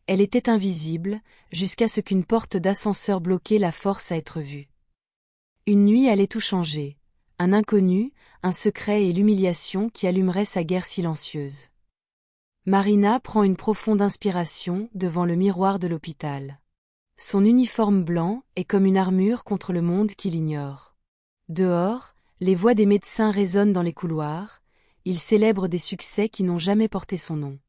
Elle était invisible, jusqu'à ce qu'une porte d'ascenseur bloquée la force à être vue. Une nuit allait tout changer. Un inconnu, un secret et l'humiliation qui allumeraient sa guerre silencieuse. Marina prend une profonde inspiration devant le miroir de l'hôpital. Son uniforme blanc est comme une armure contre le monde qui l'ignore. Dehors, les voix des médecins résonnent dans les couloirs, ils célèbrent des succès qui n'ont jamais porté son nom.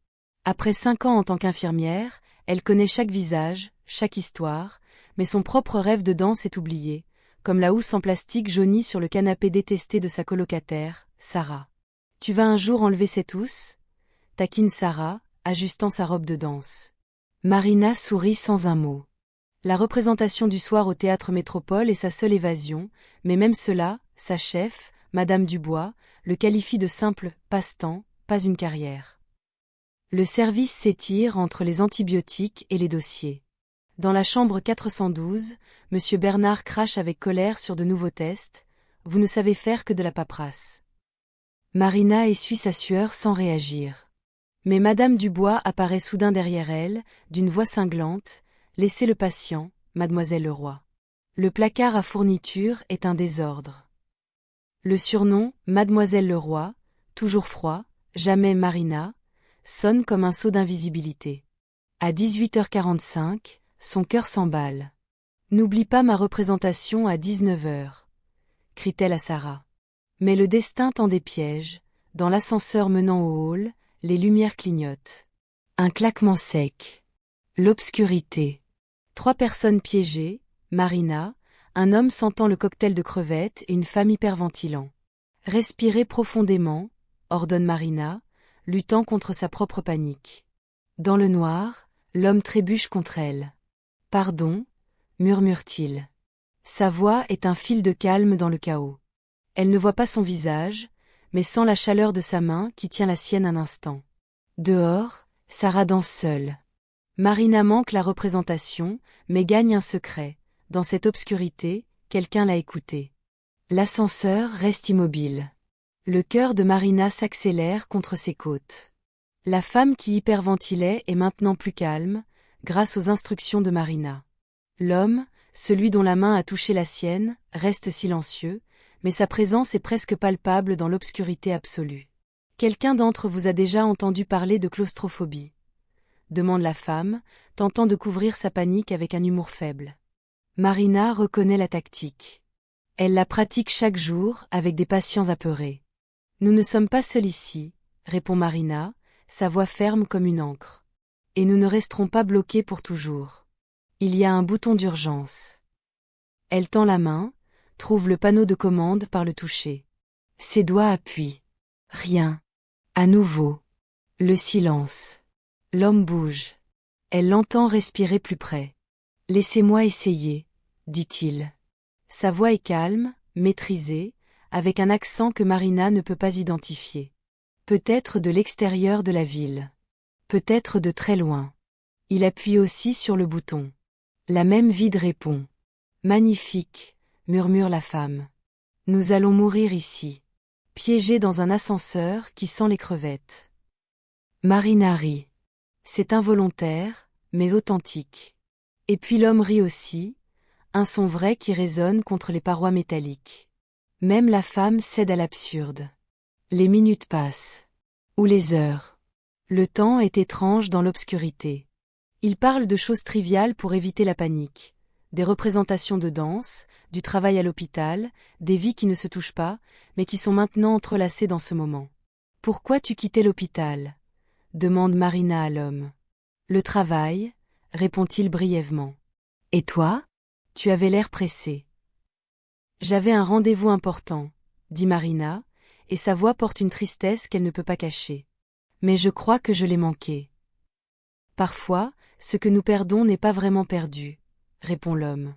Après 5 ans en tant qu'infirmière, elle connaît chaque visage, chaque histoire, mais son propre rêve de danse est oublié, comme la housse en plastique jaunie sur le canapé détesté de sa colocataire, Sarah. « Tu vas un jour enlever cette housse ?» taquine Sarah, ajustant sa robe de danse. Marina sourit sans un mot. La représentation du soir au Théâtre Métropole est sa seule évasion, mais même cela, sa chef, Madame Dubois, le qualifie de simple « passe-temps », pas une carrière. Le service s'étire entre les antibiotiques et les dossiers. Dans la chambre 412, M. Bernard crache avec colère sur de nouveaux tests. « Vous ne savez faire que de la paperasse. » Marina essuie sa sueur sans réagir. Mais Madame Dubois apparaît soudain derrière elle, d'une voix cinglante. « Laissez le patient, Mademoiselle Leroy. » Le placard à fournitures est un désordre. Le surnom, Mademoiselle Leroy, toujours froid, jamais Marina, sonne comme un saut d'invisibilité. À 18h45, son cœur s'emballe. « N'oublie pas ma représentation à 19h, crie-t-elle à Sarah. Mais le destin tend des pièges, dans l'ascenseur menant au hall, les lumières clignotent. Un claquement sec. L'obscurité. 3 personnes piégées, Marina, un homme sentant le cocktail de crevettes et une femme hyperventilant. Respirez profondément, ordonne Marina, luttant contre sa propre panique. Dans le noir, l'homme trébuche contre elle. Pardon, murmure-t-il. Sa voix est un fil de calme dans le chaos. Elle ne voit pas son visage, mais sent la chaleur de sa main qui tient la sienne un instant. Dehors, Sarah danse seule. Marina manque la représentation, mais gagne un secret. Dans cette obscurité, quelqu'un l'a écoutée. L'ascenseur reste immobile. Le cœur de Marina s'accélère contre ses côtes. La femme qui hyperventilait est maintenant plus calme, grâce aux instructions de Marina. L'homme, celui dont la main a touché la sienne, reste silencieux, mais sa présence est presque palpable dans l'obscurité absolue. « Quelqu'un d'entre vous a déjà entendu parler de claustrophobie ?» demande la femme, tentant de couvrir sa panique avec un humour faible. Marina reconnaît la tactique. Elle la pratique chaque jour avec des patients apeurés. « Nous ne sommes pas seuls ici, » répond Marina, sa voix ferme comme une ancre. « Et nous ne resterons pas bloqués pour toujours. Il y a un bouton d'urgence. » Elle tend la main, trouve le panneau de commande par le toucher. Ses doigts appuient. Rien. À nouveau. Le silence. L'homme bouge. Elle l'entend respirer plus près. « Laissez-moi essayer, » dit-il. Sa voix est calme, maîtrisée, avec un accent que Marina ne peut pas identifier. Peut-être de l'extérieur de la ville. Peut-être de très loin. Il appuie aussi sur le bouton. La même vide répond. « Magnifique, » murmure la femme. « Nous allons mourir ici. Piégés dans un ascenseur qui sent les crevettes. » Marina rit. C'est involontaire, mais authentique. Et puis l'homme rit aussi, un son vrai qui résonne contre les parois métalliques. Même la femme cède à l'absurde. Les minutes passent. Ou les heures. Le temps est étrange dans l'obscurité. Il parle de choses triviales pour éviter la panique. Des représentations de danse, du travail à l'hôpital, des vies qui ne se touchent pas, mais qui sont maintenant entrelacées dans ce moment. « Pourquoi tu quittais l'hôpital ?» demande Marina à l'homme. « Le travail, » répond-il brièvement. « Et toi ? Tu avais l'air pressé. »« J'avais un rendez-vous important, » dit Marina, et sa voix porte une tristesse qu'elle ne peut pas cacher. « Mais je crois que je l'ai manqué. »« Parfois, ce que nous perdons n'est pas vraiment perdu, » répond l'homme.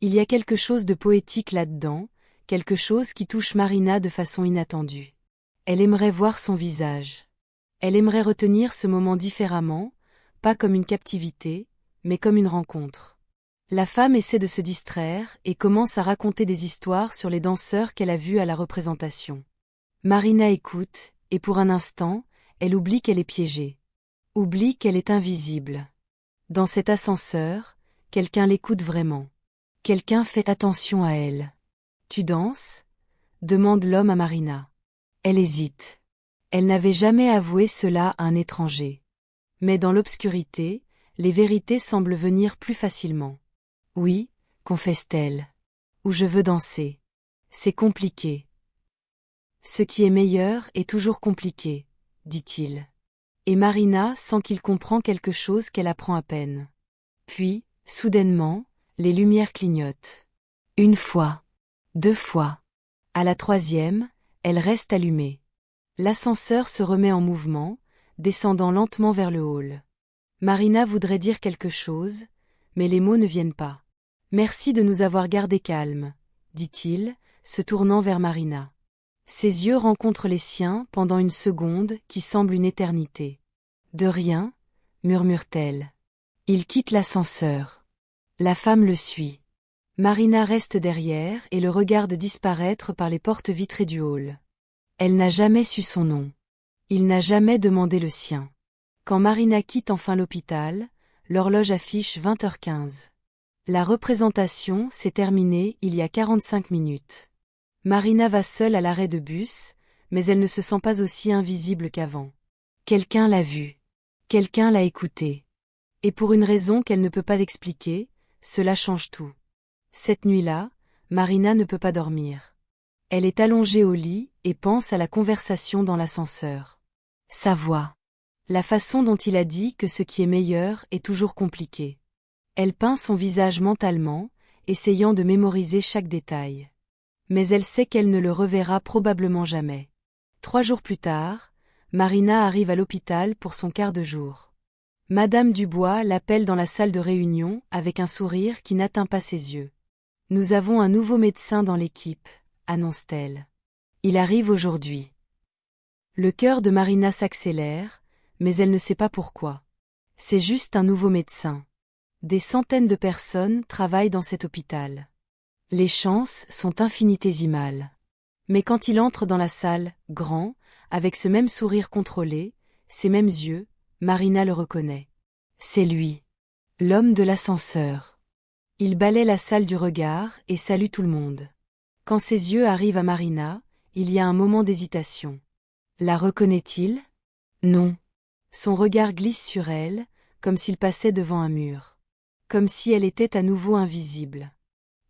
Il y a quelque chose de poétique là-dedans, quelque chose qui touche Marina de façon inattendue. Elle aimerait voir son visage. Elle aimerait retenir ce moment différemment, pas comme une captivité, mais comme une rencontre. La femme essaie de se distraire et commence à raconter des histoires sur les danseurs qu'elle a vus à la représentation. Marina écoute, et pour un instant, elle oublie qu'elle est piégée. Oublie qu'elle est invisible. Dans cet ascenseur, quelqu'un l'écoute vraiment. Quelqu'un fait attention à elle. Tu danses? Demande l'homme à Marina. Elle hésite. Elle n'avait jamais avoué cela à un étranger. Mais dans l'obscurité, les vérités semblent venir plus facilement. Oui, confesse-t-elle. Ou je veux danser. C'est compliqué. Ce qui est meilleur est toujours compliqué, dit-il. Et Marina sent qu'il comprend quelque chose qu'elle apprend à peine. Puis, soudainement, les lumières clignotent. Une fois. 2 fois. À la 3e, elle reste allumée. L'ascenseur se remet en mouvement, descendant lentement vers le hall. Marina voudrait dire quelque chose, mais les mots ne viennent pas. Merci de nous avoir gardés calmes, dit-il, se tournant vers Marina. Ses yeux rencontrent les siens pendant une seconde qui semble une éternité. De rien, murmure-t-elle. Il quitte l'ascenseur. La femme le suit. Marina reste derrière et le regarde disparaître par les portes vitrées du hall. Elle n'a jamais su son nom. Il n'a jamais demandé le sien. Quand Marina quitte enfin l'hôpital, l'horloge affiche 20h15. La représentation s'est terminée il y a 45 minutes. Marina va seule à l'arrêt de bus, mais elle ne se sent pas aussi invisible qu'avant. Quelqu'un l'a vue. Quelqu'un l'a écoutée. Et pour une raison qu'elle ne peut pas expliquer, cela change tout. Cette nuit-là, Marina ne peut pas dormir. Elle est allongée au lit et pense à la conversation dans l'ascenseur. Sa voix. La façon dont il a dit que ce qui est meilleur est toujours compliqué. Elle peint son visage mentalement, essayant de mémoriser chaque détail. Mais elle sait qu'elle ne le reverra probablement jamais. 3 jours plus tard, Marina arrive à l'hôpital pour son quart de jour. Madame Dubois l'appelle dans la salle de réunion avec un sourire qui n'atteint pas ses yeux. « Nous avons un nouveau médecin dans l'équipe », annonce-t-elle. Il arrive aujourd'hui. Le cœur de Marina s'accélère, mais elle ne sait pas pourquoi. C'est juste un nouveau médecin. Des centaines de personnes travaillent dans cet hôpital. Les chances sont infinitésimales. Mais quand il entre dans la salle, grand, avec ce même sourire contrôlé, ces mêmes yeux, Marina le reconnaît. C'est lui. L'homme de l'ascenseur. Il balaie la salle du regard et salue tout le monde. Quand ses yeux arrivent à Marina, il y a un moment d'hésitation. La reconnaît-il? Non. Son regard glisse sur elle, comme s'il passait devant un mur. Comme si elle était à nouveau invisible.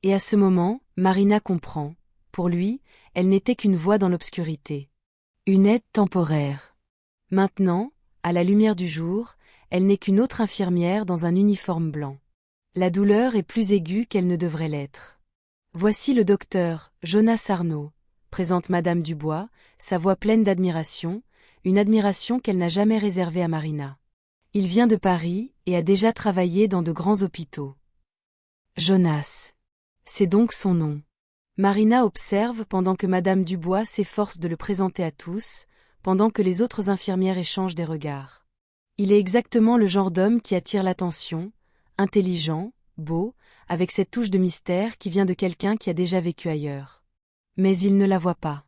Et à ce moment, Marina comprend. Pour lui, elle n'était qu'une voix dans l'obscurité. Une aide temporaire. Maintenant, à la lumière du jour, elle n'est qu'une autre infirmière dans un uniforme blanc. La douleur est plus aiguë qu'elle ne devrait l'être. Voici le docteur, Jonas Arnaud, présente Madame Dubois, sa voix pleine d'admiration, une admiration qu'elle n'a jamais réservée à Marina. Il vient de Paris et a déjà travaillé dans de grands hôpitaux. Jonas. C'est donc son nom. Marina observe pendant que Madame Dubois s'efforce de le présenter à tous, pendant que les autres infirmières échangent des regards. Il est exactement le genre d'homme qui attire l'attention, intelligent, beau, avec cette touche de mystère qui vient de quelqu'un qui a déjà vécu ailleurs. Mais il ne la voit pas.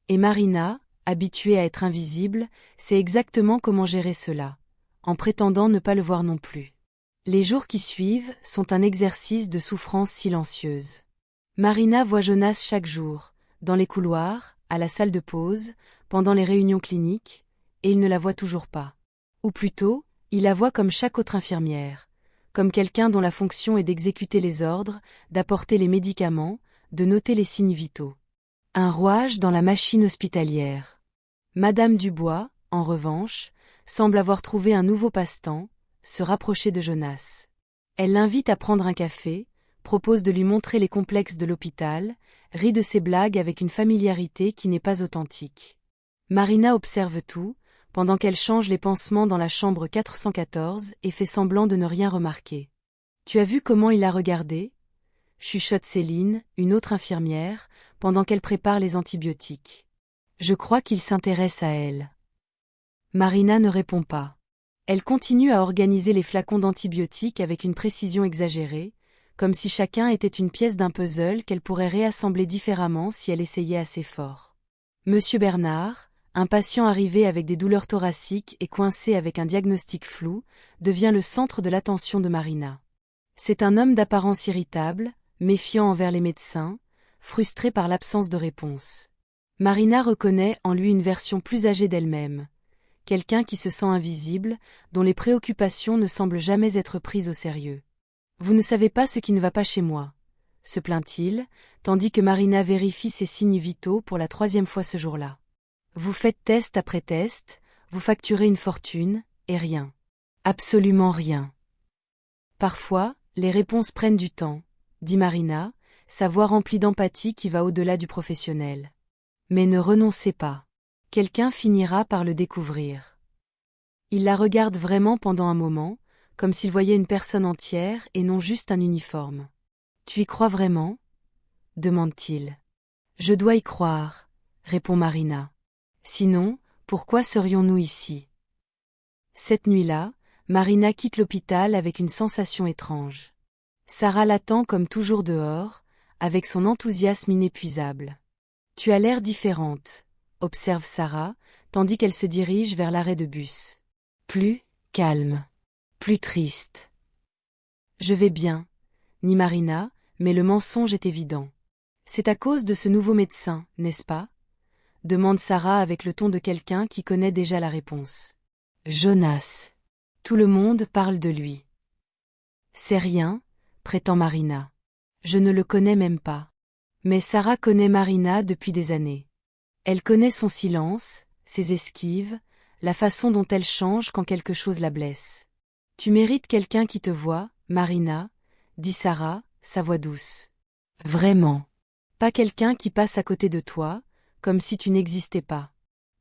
Et Marina, habituée à être invisible, sait exactement comment gérer cela, en prétendant ne pas le voir non plus. Les jours qui suivent sont un exercice de souffrance silencieuse. Marina voit Jonas chaque jour, dans les couloirs, à la salle de pause, pendant les réunions cliniques, et il ne la voit toujours pas. Ou plutôt, il la voit comme chaque autre infirmière, comme quelqu'un dont la fonction est d'exécuter les ordres, d'apporter les médicaments, de noter les signes vitaux. Un rouage dans la machine hospitalière. Madame Dubois, en revanche, semble avoir trouvé un nouveau passe-temps, se rapprocher de Jonas. Elle l'invite à prendre un café, propose de lui montrer les complexes de l'hôpital, rit de ses blagues avec une familiarité qui n'est pas authentique. Marina observe tout, pendant qu'elle change les pansements dans la chambre 414 et fait semblant de ne rien remarquer. « Tu as vu comment il a regardé ?» chuchote Céline, une autre infirmière, pendant qu'elle prépare les antibiotiques. « Je crois qu'il s'intéresse à elle. » Marina ne répond pas. Elle continue à organiser les flacons d'antibiotiques avec une précision exagérée, comme si chacun était une pièce d'un puzzle qu'elle pourrait réassembler différemment si elle essayait assez fort. Monsieur Bernard, Un patient arrivé avec des douleurs thoraciques et coincé avec un diagnostic flou devient le centre de l'attention de Marina. C'est un homme d'apparence irritable, méfiant envers les médecins, frustré par l'absence de réponse. Marina reconnaît en lui une version plus âgée d'elle-même, quelqu'un qui se sent invisible, dont les préoccupations ne semblent jamais être prises au sérieux. « Vous ne savez pas ce qui ne va pas chez moi », se plaint-il, tandis que Marina vérifie ses signes vitaux pour la 3e fois ce jour-là. Vous faites test après test, vous facturez une fortune, et rien. Absolument rien. Parfois, les réponses prennent du temps, dit Marina, sa voix remplie d'empathie qui va au-delà du professionnel. Mais ne renoncez pas. Quelqu'un finira par le découvrir. Il la regarde vraiment pendant un moment, comme s'il voyait une personne entière et non juste un uniforme. Tu y crois vraiment ? Demande-t-il. Je dois y croire, répond Marina. Sinon, pourquoi serions-nous ici ? Cette nuit-là, Marina quitte l'hôpital avec une sensation étrange. Sarah l'attend comme toujours dehors, avec son enthousiasme inépuisable. Tu as l'air différente, observe Sarah, tandis qu'elle se dirige vers l'arrêt de bus. Plus calme, plus triste. Je vais bien, dit Marina, mais le mensonge est évident. C'est à cause de ce nouveau médecin, n'est-ce pas ? Demande Sarah avec le ton de quelqu'un qui connaît déjà la réponse. Jonas. Tout le monde parle de lui. C'est rien, prétend Marina. Je ne le connais même pas. Mais Sarah connaît Marina depuis des années. Elle connaît son silence, ses esquives, la façon dont elle change quand quelque chose la blesse. Tu mérites quelqu'un qui te voit, Marina, dit Sarah, sa voix douce. Vraiment. Pas quelqu'un qui passe à côté de toi, comme si tu n'existais pas.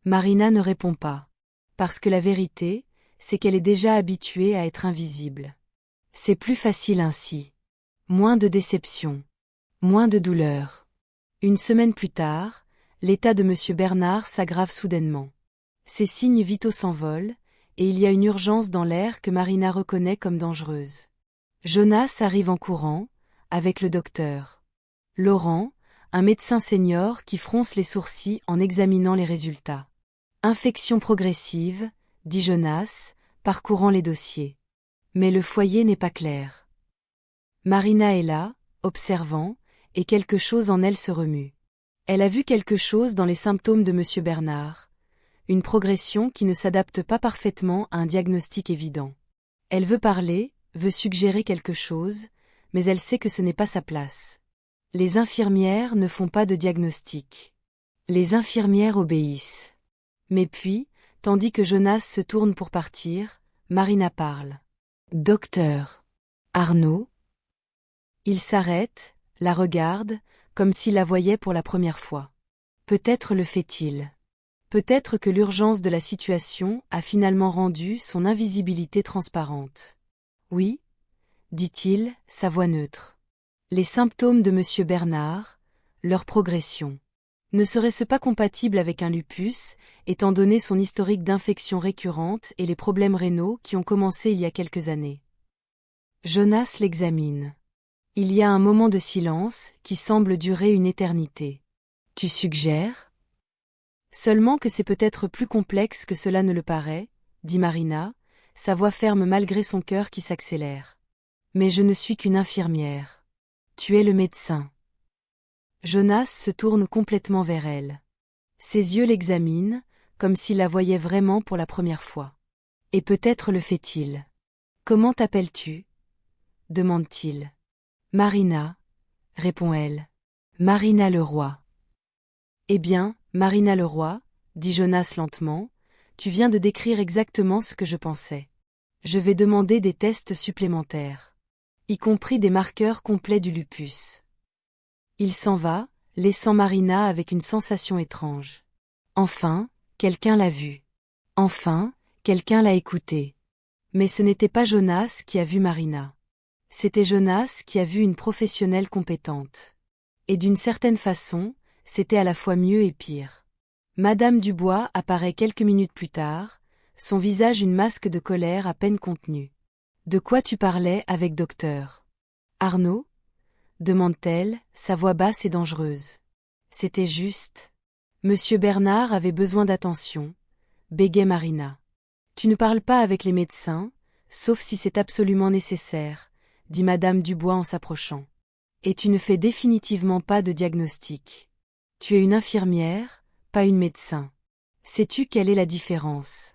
Marina ne répond pas. Parce que la vérité, c'est qu'elle est déjà habituée à être invisible. C'est plus facile ainsi. Moins de déception. Moins de douleur. Une semaine plus tard, l'état de M. Bernard s'aggrave soudainement. Ses signes vitaux s'envolent, et il y a une urgence dans l'air que Marina reconnaît comme dangereuse. Jonas arrive en courant, avec le docteur. Laurent, un médecin senior qui fronce les sourcils en examinant les résultats. Infection progressive, dit Jonas, parcourant les dossiers. Mais le foyer n'est pas clair. Marina est là, observant, et quelque chose en elle se remue. Elle a vu quelque chose dans les symptômes de M. Bernard, une progression qui ne s'adapte pas parfaitement à un diagnostic évident. Elle veut parler, veut suggérer quelque chose, mais elle sait que ce n'est pas sa place. Les infirmières ne font pas de diagnostic. Les infirmières obéissent. Mais puis, tandis que Jonas se tourne pour partir, Marina parle. Docteur. Arnaud. Il s'arrête, la regarde, comme s'il la voyait pour la première fois. Peut-être le fait-il. Peut-être que l'urgence de la situation a finalement rendu son invisibilité transparente. Oui, dit-il, sa voix neutre. Les symptômes de M. Bernard, leur progression. Ne serait-ce pas compatible avec un lupus, étant donné son historique d'infections récurrentes et les problèmes rénaux qui ont commencé il y a quelques années? Jonas l'examine. Il y a un moment de silence qui semble durer une éternité. Tu suggères ? Seulement que c'est peut-être plus complexe que cela ne le paraît, dit Marina, sa voix ferme malgré son cœur qui s'accélère. Mais je ne suis qu'une infirmière. Tu es le médecin. Jonas se tourne complètement vers elle. Ses yeux l'examinent, comme s'il la voyait vraiment pour la première fois. Et peut-être le fait-il. Comment t'appelles-tu ? Demande-t-il. Marina, répond-elle. Marina Leroy. Eh bien, Marina Leroy, dit Jonas lentement, tu viens de décrire exactement ce que je pensais. Je vais demander des tests supplémentaires. Y compris des marqueurs complets du lupus. Il s'en va, laissant Marina avec une sensation étrange. Enfin, quelqu'un l'a vu. Enfin, quelqu'un l'a écouté. Mais ce n'était pas Jonas qui a vu Marina. C'était Jonas qui a vu une professionnelle compétente. Et d'une certaine façon, c'était à la fois mieux et pire. Madame Dubois apparaît quelques minutes plus tard, son visage une masque de colère à peine contenue. De quoi tu parlais avec docteur Arnaud ? Demande-t-elle, sa voix basse et dangereuse. C'était juste. Monsieur Bernard avait besoin d'attention, bégait Marina. Tu ne parles pas avec les médecins, sauf si c'est absolument nécessaire, dit madame Dubois en s'approchant. Et tu ne fais définitivement pas de diagnostic. Tu es une infirmière, pas une médecin. Sais-tu quelle est la différence?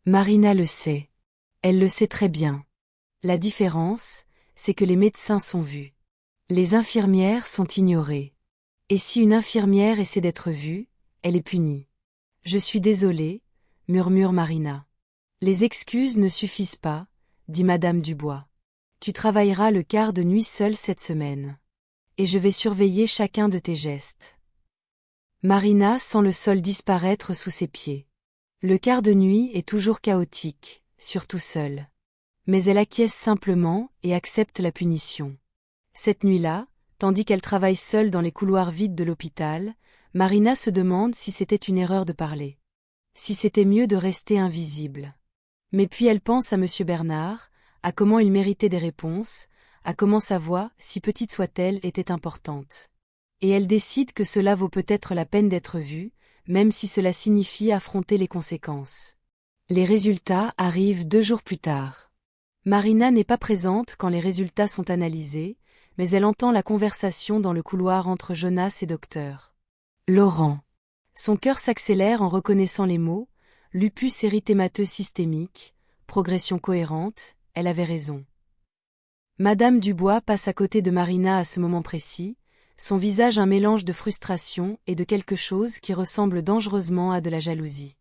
Marina le sait. Elle le sait très bien. La différence, c'est que les médecins sont vus. Les infirmières sont ignorées. Et si une infirmière essaie d'être vue, elle est punie. Je suis désolée, murmure Marina. Les excuses ne suffisent pas, dit madame Dubois. Tu travailleras le quart de nuit seule cette semaine. Et je vais surveiller chacun de tes gestes. Marina sent le sol disparaître sous ses pieds. Le quart de nuit est toujours chaotique, surtout seule. Mais elle acquiesce simplement et accepte la punition. Cette nuit-là, tandis qu'elle travaille seule dans les couloirs vides de l'hôpital, Marina se demande si c'était une erreur de parler. Si c'était mieux de rester invisible. Mais puis elle pense à monsieur Bernard, à comment il méritait des réponses, à comment sa voix, si petite soit-elle, était importante. Et elle décide que cela vaut peut-être la peine d'être vue, même si cela signifie affronter les conséquences. Les résultats arrivent 2 jours plus tard. Marina n'est pas présente quand les résultats sont analysés, mais elle entend la conversation dans le couloir entre Jonas et docteur Laurent. Son cœur s'accélère en reconnaissant les mots, lupus érythémateux systémique, progression cohérente, elle avait raison. Madame Dubois passe à côté de Marina à ce moment précis, son visage un mélange de frustration et de quelque chose qui ressemble dangereusement à de la jalousie.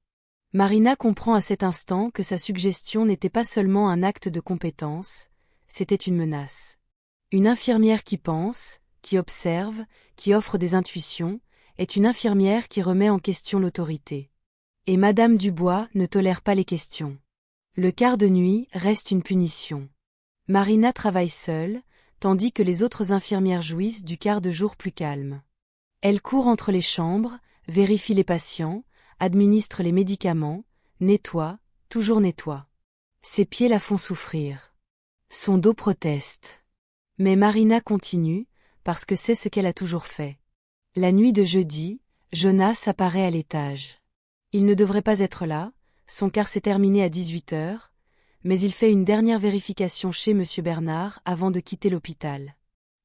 Marina comprend à cet instant que sa suggestion n'était pas seulement un acte de compétence, c'était une menace. Une infirmière qui pense, qui observe, qui offre des intuitions, est une infirmière qui remet en question l'autorité. Et madame Dubois ne tolère pas les questions. Le quart de nuit reste une punition. Marina travaille seule, tandis que les autres infirmières jouissent du quart de jour plus calme. Elle court entre les chambres, vérifie les patients, administre les médicaments, nettoie, toujours nettoie. Ses pieds la font souffrir. Son dos proteste. Mais Marina continue, parce que c'est ce qu'elle a toujours fait. La nuit de jeudi, Jonas apparaît à l'étage. Il ne devrait pas être là, son quart s'est terminé à 18h, mais il fait une dernière vérification chez monsieur Bernard avant de quitter l'hôpital.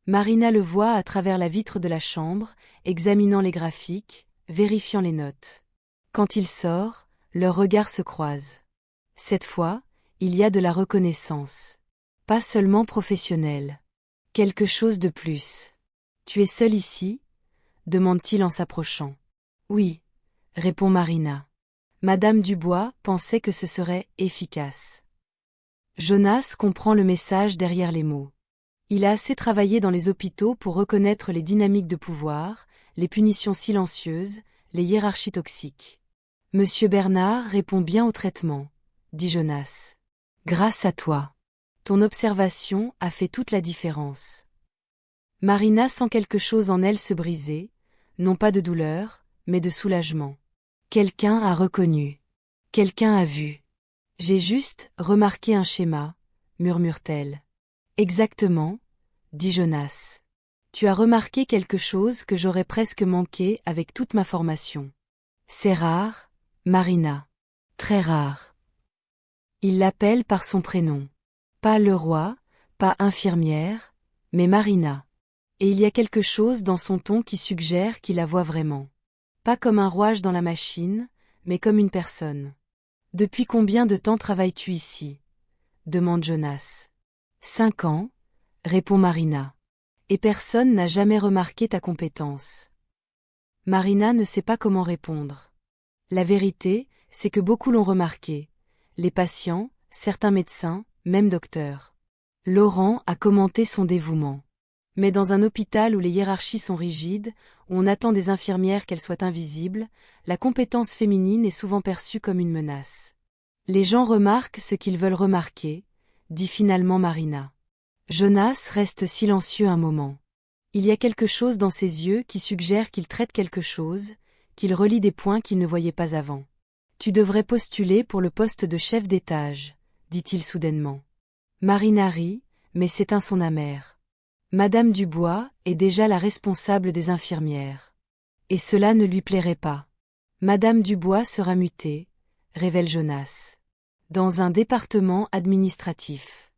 Marina le voit à travers la vitre de la chambre, examinant les graphiques, vérifiant les notes. Quand il sort, leurs regards se croisent. Cette fois, il y a de la reconnaissance. Pas seulement professionnelle. Quelque chose de plus. Tu es seule ici? Demande-t-il en s'approchant. Oui, répond Marina. Madame Dubois pensait que ce serait efficace. Jonas comprend le message derrière les mots. Il a assez travaillé dans les hôpitaux pour reconnaître les dynamiques de pouvoir, les punitions silencieuses, les hiérarchies toxiques. Monsieur Bernard répond bien au traitement, dit Jonas. Grâce à toi. Ton observation a fait toute la différence. Marina sent quelque chose en elle se briser, non pas de douleur, mais de soulagement. Quelqu'un a reconnu. Quelqu'un a vu. J'ai juste remarqué un schéma, murmure-t-elle. Exactement, dit Jonas. Tu as remarqué quelque chose que j'aurais presque manqué avec toute ma formation. C'est rare, Marina. Très rare. Il l'appelle par son prénom. Pas Leroy, pas infirmière, mais Marina. Et il y a quelque chose dans son ton qui suggère qu'il la voit vraiment. Pas comme un rouage dans la machine, mais comme une personne. Depuis combien de temps travailles-tu ici? Demande Jonas. 5 ans, répond Marina. Et personne n'a jamais remarqué ta compétence. Marina ne sait pas comment répondre. La vérité, c'est que beaucoup l'ont remarqué. Les patients, certains médecins, même docteurs. Laurent a commenté son dévouement. Mais dans un hôpital où les hiérarchies sont rigides, où on attend des infirmières qu'elles soient invisibles, la compétence féminine est souvent perçue comme une menace. Les gens remarquent ce qu'ils veulent remarquer, dit finalement Marina. Jonas reste silencieux un moment. Il y a quelque chose dans ses yeux qui suggère qu'il traite quelque chose, qu'il relie des points qu'il ne voyait pas avant. Tu devrais postuler pour le poste de chef d'étage, dit-il soudainement. Marina rit, mais s'éteint son amère. Madame Dubois est déjà la responsable des infirmières. Et cela ne lui plairait pas. Madame Dubois sera mutée, révèle Jonas. Dans un département administratif.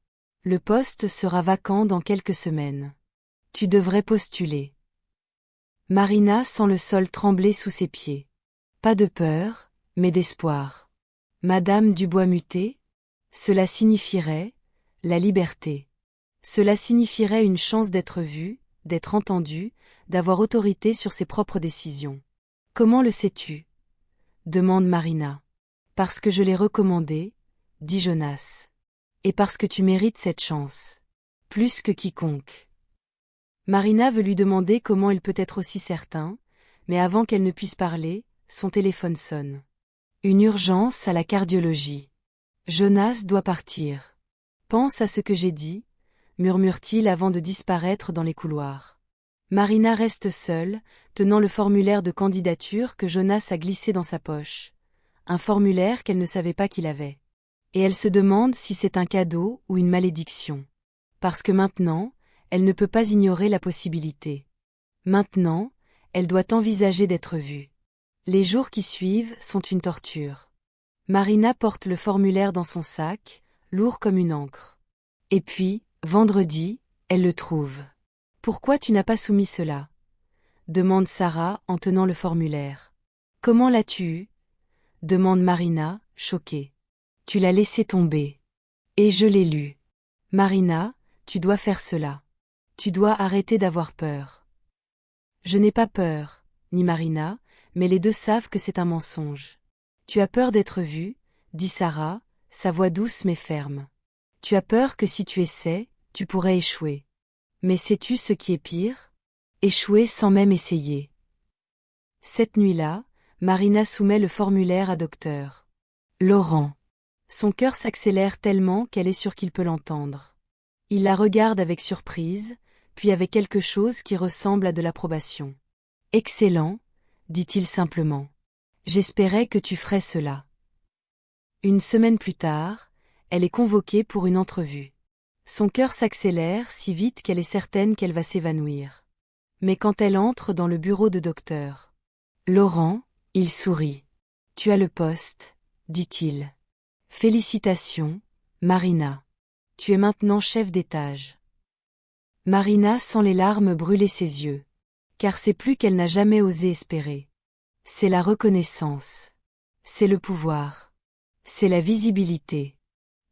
Le poste sera vacant dans quelques semaines. Tu devrais postuler. Marina sent le sol trembler sous ses pieds. Pas de peur, mais d'espoir. Madame Dubois mutée? Cela signifierait la liberté. Cela signifierait une chance d'être vue, d'être entendue, d'avoir autorité sur ses propres décisions. Comment le sais-tu? Demande Marina. Parce que je l'ai recommandé, dit Jonas. Et parce que tu mérites cette chance. Plus que quiconque. Marina veut lui demander comment il peut être aussi certain, mais avant qu'elle ne puisse parler, son téléphone sonne. Une urgence à la cardiologie. Jonas doit partir. Pense à ce que j'ai dit, murmure-t-il avant de disparaître dans les couloirs. Marina reste seule, tenant le formulaire de candidature que Jonas a glissé dans sa poche. Un formulaire qu'elle ne savait pas qu'il avait. Et elle se demande si c'est un cadeau ou une malédiction. Parce que maintenant, elle ne peut pas ignorer la possibilité. Maintenant, elle doit envisager d'être vue. Les jours qui suivent sont une torture. Marina porte le formulaire dans son sac, lourd comme une encre. Et puis, vendredi, elle le trouve. « Pourquoi tu n'as pas soumis cela ?» demande Sarah en tenant le formulaire. « Comment l'as-tu eu ?» demande Marina, choquée. « Tu l'as laissé tomber. Et je l'ai lu. Marina, tu dois faire cela. Tu dois arrêter d'avoir peur. » Je n'ai pas peur, ni Marina, mais les deux savent que c'est un mensonge. Tu as peur d'être vue, dit Sarah, sa voix douce mais ferme. Tu as peur que si tu essaies, tu pourrais échouer. Mais sais-tu ce qui est pire? Échouer sans même essayer. Cette nuit-là, Marina soumet le formulaire à Docteur Laurent. Son cœur s'accélère tellement qu'elle est sûre qu'il peut l'entendre. Il la regarde avec surprise, puis avec quelque chose qui ressemble à de l'approbation. « Excellent, dit-il simplement. J'espérais que tu ferais cela. » Une semaine plus tard, elle est convoquée pour une entrevue. Son cœur s'accélère si vite qu'elle est certaine qu'elle va s'évanouir. Mais quand elle entre dans le bureau de Docteur Laurent, il sourit. « Tu as le poste, dit-il. Félicitations, Marina. Tu es maintenant chef d'étage. » Marina sent les larmes brûler ses yeux. Car c'est plus qu'elle n'a jamais osé espérer. C'est la reconnaissance. C'est le pouvoir. C'est la visibilité.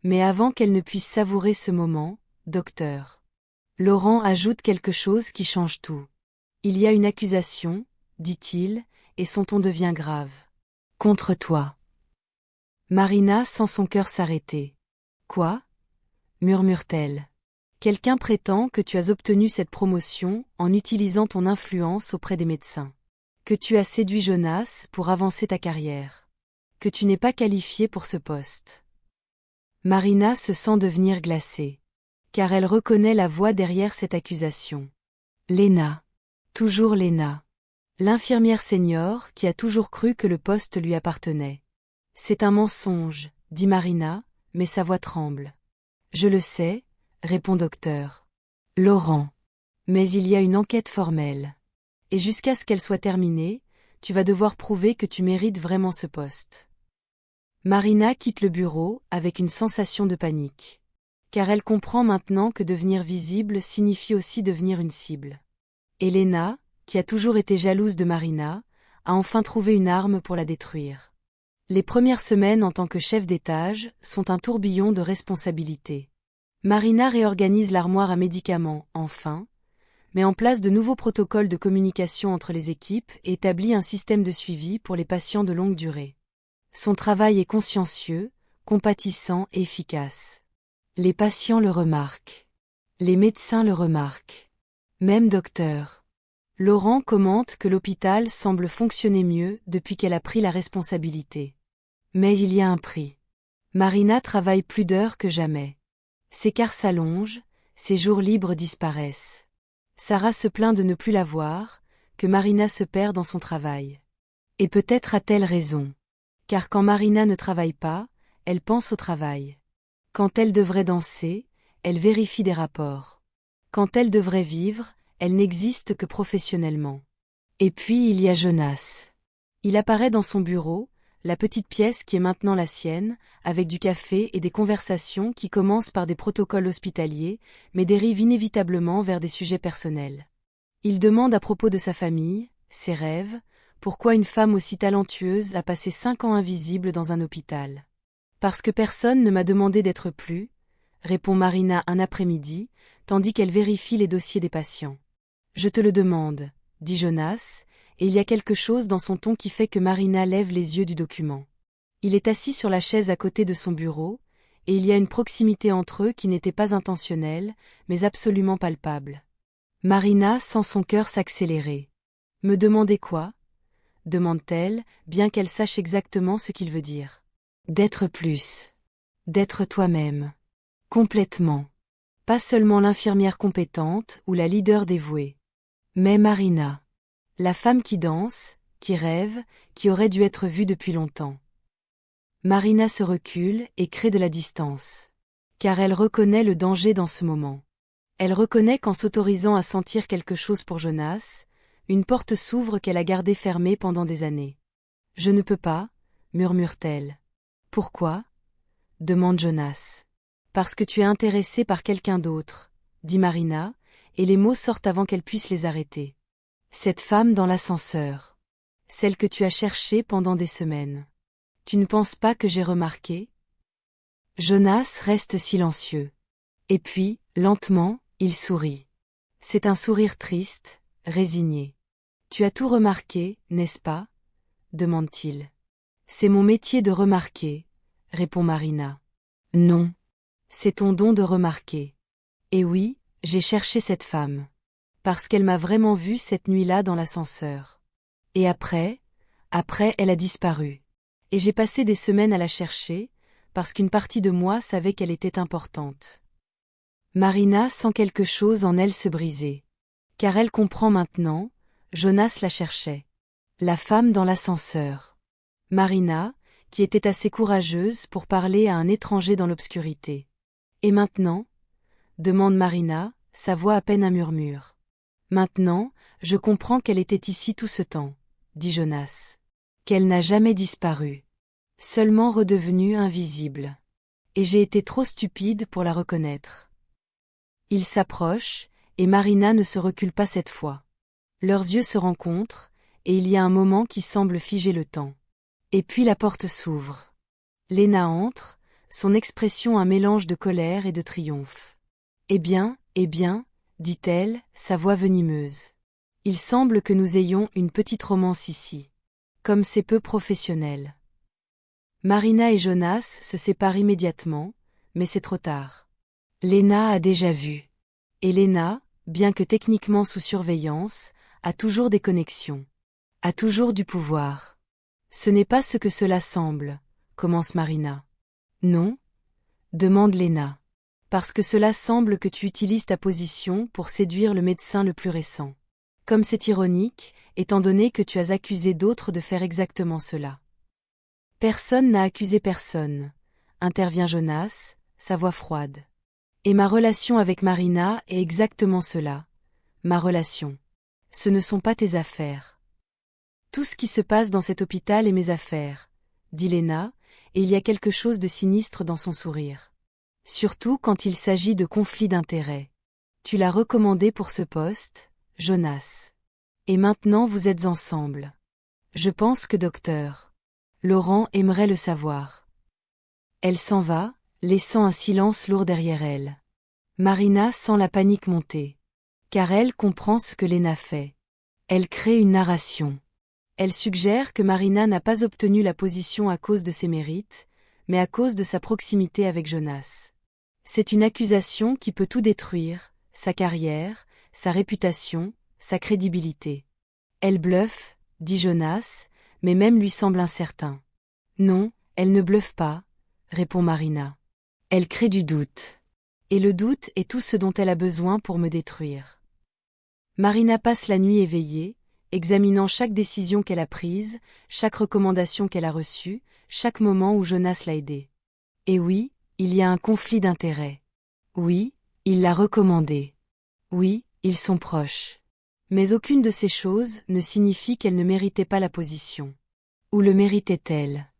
Mais avant qu'elle ne puisse savourer ce moment, Docteur Laurent ajoute quelque chose qui change tout. Il y a une accusation, dit-il, et son ton devient grave. Contre toi. Marina sent son cœur s'arrêter. Quoi? Murmure-t-elle. Quelqu'un prétend que tu as obtenu cette promotion en utilisant ton influence auprès des médecins. Que tu as séduit Jonas pour avancer ta carrière. Que tu n'es pas qualifié pour ce poste. Marina se sent devenir glacée. Car elle reconnaît la voix derrière cette accusation. Léna. Toujours Léna. L'infirmière senior qui a toujours cru que le poste lui appartenait. C'est un mensonge, dit Marina, mais sa voix tremble. Je le sais, répond Docteur Laurent. Mais il y a une enquête formelle. Et jusqu'à ce qu'elle soit terminée, tu vas devoir prouver que tu mérites vraiment ce poste. Marina quitte le bureau avec une sensation de panique. Car elle comprend maintenant que devenir visible signifie aussi devenir une cible. Elena, qui a toujours été jalouse de Marina, a enfin trouvé une arme pour la détruire. Les premières semaines en tant que chef d'étage sont un tourbillon de responsabilités. Marina réorganise l'armoire à médicaments, enfin, met en place de nouveaux protocoles de communication entre les équipes et établit un système de suivi pour les patients de longue durée. Son travail est consciencieux, compatissant et efficace. Les patients le remarquent. Les médecins le remarquent. Même Docteur Laurent commente que l'hôpital semble fonctionner mieux depuis qu'elle a pris la responsabilité. Mais il y a un prix. Marina travaille plus d'heures que jamais. Ses quarts s'allongent, ses jours libres disparaissent. Sarah se plaint de ne plus la voir, que Marina se perd dans son travail. Et peut-être a-t-elle raison. Car quand Marina ne travaille pas, elle pense au travail. Quand elle devrait danser, elle vérifie des rapports. Quand elle devrait vivre, elle n'existe que professionnellement. Et puis il y a Jonas. Il apparaît dans son bureau, la petite pièce qui est maintenant la sienne, avec du café et des conversations qui commencent par des protocoles hospitaliers, mais dérivent inévitablement vers des sujets personnels. Il demande à propos de sa famille, ses rêves, pourquoi une femme aussi talentueuse a passé 5 ans invisible dans un hôpital. Parce que personne ne m'a demandé d'être plus, répond Marina un après-midi, tandis qu'elle vérifie les dossiers des patients. Je te le demande, dit Jonas, et il y a quelque chose dans son ton qui fait que Marina lève les yeux du document. Il est assis sur la chaise à côté de son bureau, et il y a une proximité entre eux qui n'était pas intentionnelle, mais absolument palpable. Marina sent son cœur s'accélérer. « Me demandez quoi ?» demande-t-elle, bien qu'elle sache exactement ce qu'il veut dire. D'être plus. D'être toi-même. Complètement. Pas seulement l'infirmière compétente ou la leader dévouée. Mais Marina. La femme qui danse, qui rêve, qui aurait dû être vue depuis longtemps. Marina se recule et crée de la distance. Car elle reconnaît le danger dans ce moment. Elle reconnaît qu'en s'autorisant à sentir quelque chose pour Jonas, une porte s'ouvre qu'elle a gardée fermée pendant des années. « Je ne peux pas, » murmure-t-elle. « Pourquoi ?» demande Jonas. « Parce que tu es intéressé par quelqu'un d'autre, » dit Marina, et les mots sortent avant qu'elle puisse les arrêter. Cette femme dans l'ascenseur. Celle que tu as cherchée pendant des semaines. Tu ne penses pas que j'ai remarqué ? Jonas reste silencieux. Et puis, lentement, il sourit. C'est un sourire triste, résigné. Tu as tout remarqué, n'est-ce pas ? demande-t-il. C'est mon métier de remarquer, répond Marina. Non. C'est ton don de remarquer. Et oui, j'ai cherché cette femme. Parce qu'elle m'a vraiment vue cette nuit-là dans l'ascenseur. Et après, elle a disparu. Et j'ai passé des semaines à la chercher, parce qu'une partie de moi savait qu'elle était importante. Marina sent quelque chose en elle se briser. Car elle comprend maintenant, Jonas la cherchait. La femme dans l'ascenseur. Marina, qui était assez courageuse pour parler à un étranger dans l'obscurité. Et maintenant ? demande Marina, sa voix à peine un murmure. Maintenant, je comprends qu'elle était ici tout ce temps, dit Jonas. Qu'elle n'a jamais disparu. Seulement redevenue invisible. Et j'ai été trop stupide pour la reconnaître. Ils s'approchent, et Marina ne se recule pas cette fois. Leurs yeux se rencontrent, et il y a un moment qui semble figer le temps. Et puis la porte s'ouvre. Léna entre, son expression un mélange de colère et de triomphe. Eh bien, dit-elle, sa voix venimeuse. Il semble que nous ayons une petite romance ici. Comme c'est peu professionnel. Marina et Jonas se séparent immédiatement, mais c'est trop tard. Léna a déjà vu. Et Léna, bien que techniquement sous surveillance, a toujours des connexions. A toujours du pouvoir. Ce n'est pas ce que cela semble, commence Marina. Non ? demande Léna. Parce que cela semble que tu utilises ta position pour séduire le médecin le plus récent. Comme c'est ironique, étant donné que tu as accusé d'autres de faire exactement cela. Personne n'a accusé personne, intervient Jonas, sa voix froide. Et ma relation avec Marina est exactement cela. Ma relation. Ce ne sont pas tes affaires. Tout ce qui se passe dans cet hôpital est mes affaires, dit Léna, et il y a quelque chose de sinistre dans son sourire. Surtout quand il s'agit de conflits d'intérêts. Tu l'as recommandé pour ce poste, Jonas. Et maintenant vous êtes ensemble. Je pense que docteur Laurent aimerait le savoir. Elle s'en va, laissant un silence lourd derrière elle. Marina sent la panique monter. Car elle comprend ce que Léna fait. Elle crée une narration. Elle suggère que Marina n'a pas obtenu la position à cause de ses mérites, mais à cause de sa proximité avec Jonas. C'est une accusation qui peut tout détruire, sa carrière, sa réputation, sa crédibilité. Elle bluffe, dit Jonas, mais même lui semble incertain. Non, elle ne bluffe pas, répond Marina. Elle crée du doute. Et le doute est tout ce dont elle a besoin pour me détruire. Marina passe la nuit éveillée, examinant chaque décision qu'elle a prise, chaque recommandation qu'elle a reçue, chaque moment où Jonas l'a aidée. Et oui, il y a un conflit d'intérêts. Oui, il l'a recommandée. Oui, ils sont proches. Mais aucune de ces choses ne signifie qu'elle ne méritait pas la position. Ou le méritait-elle?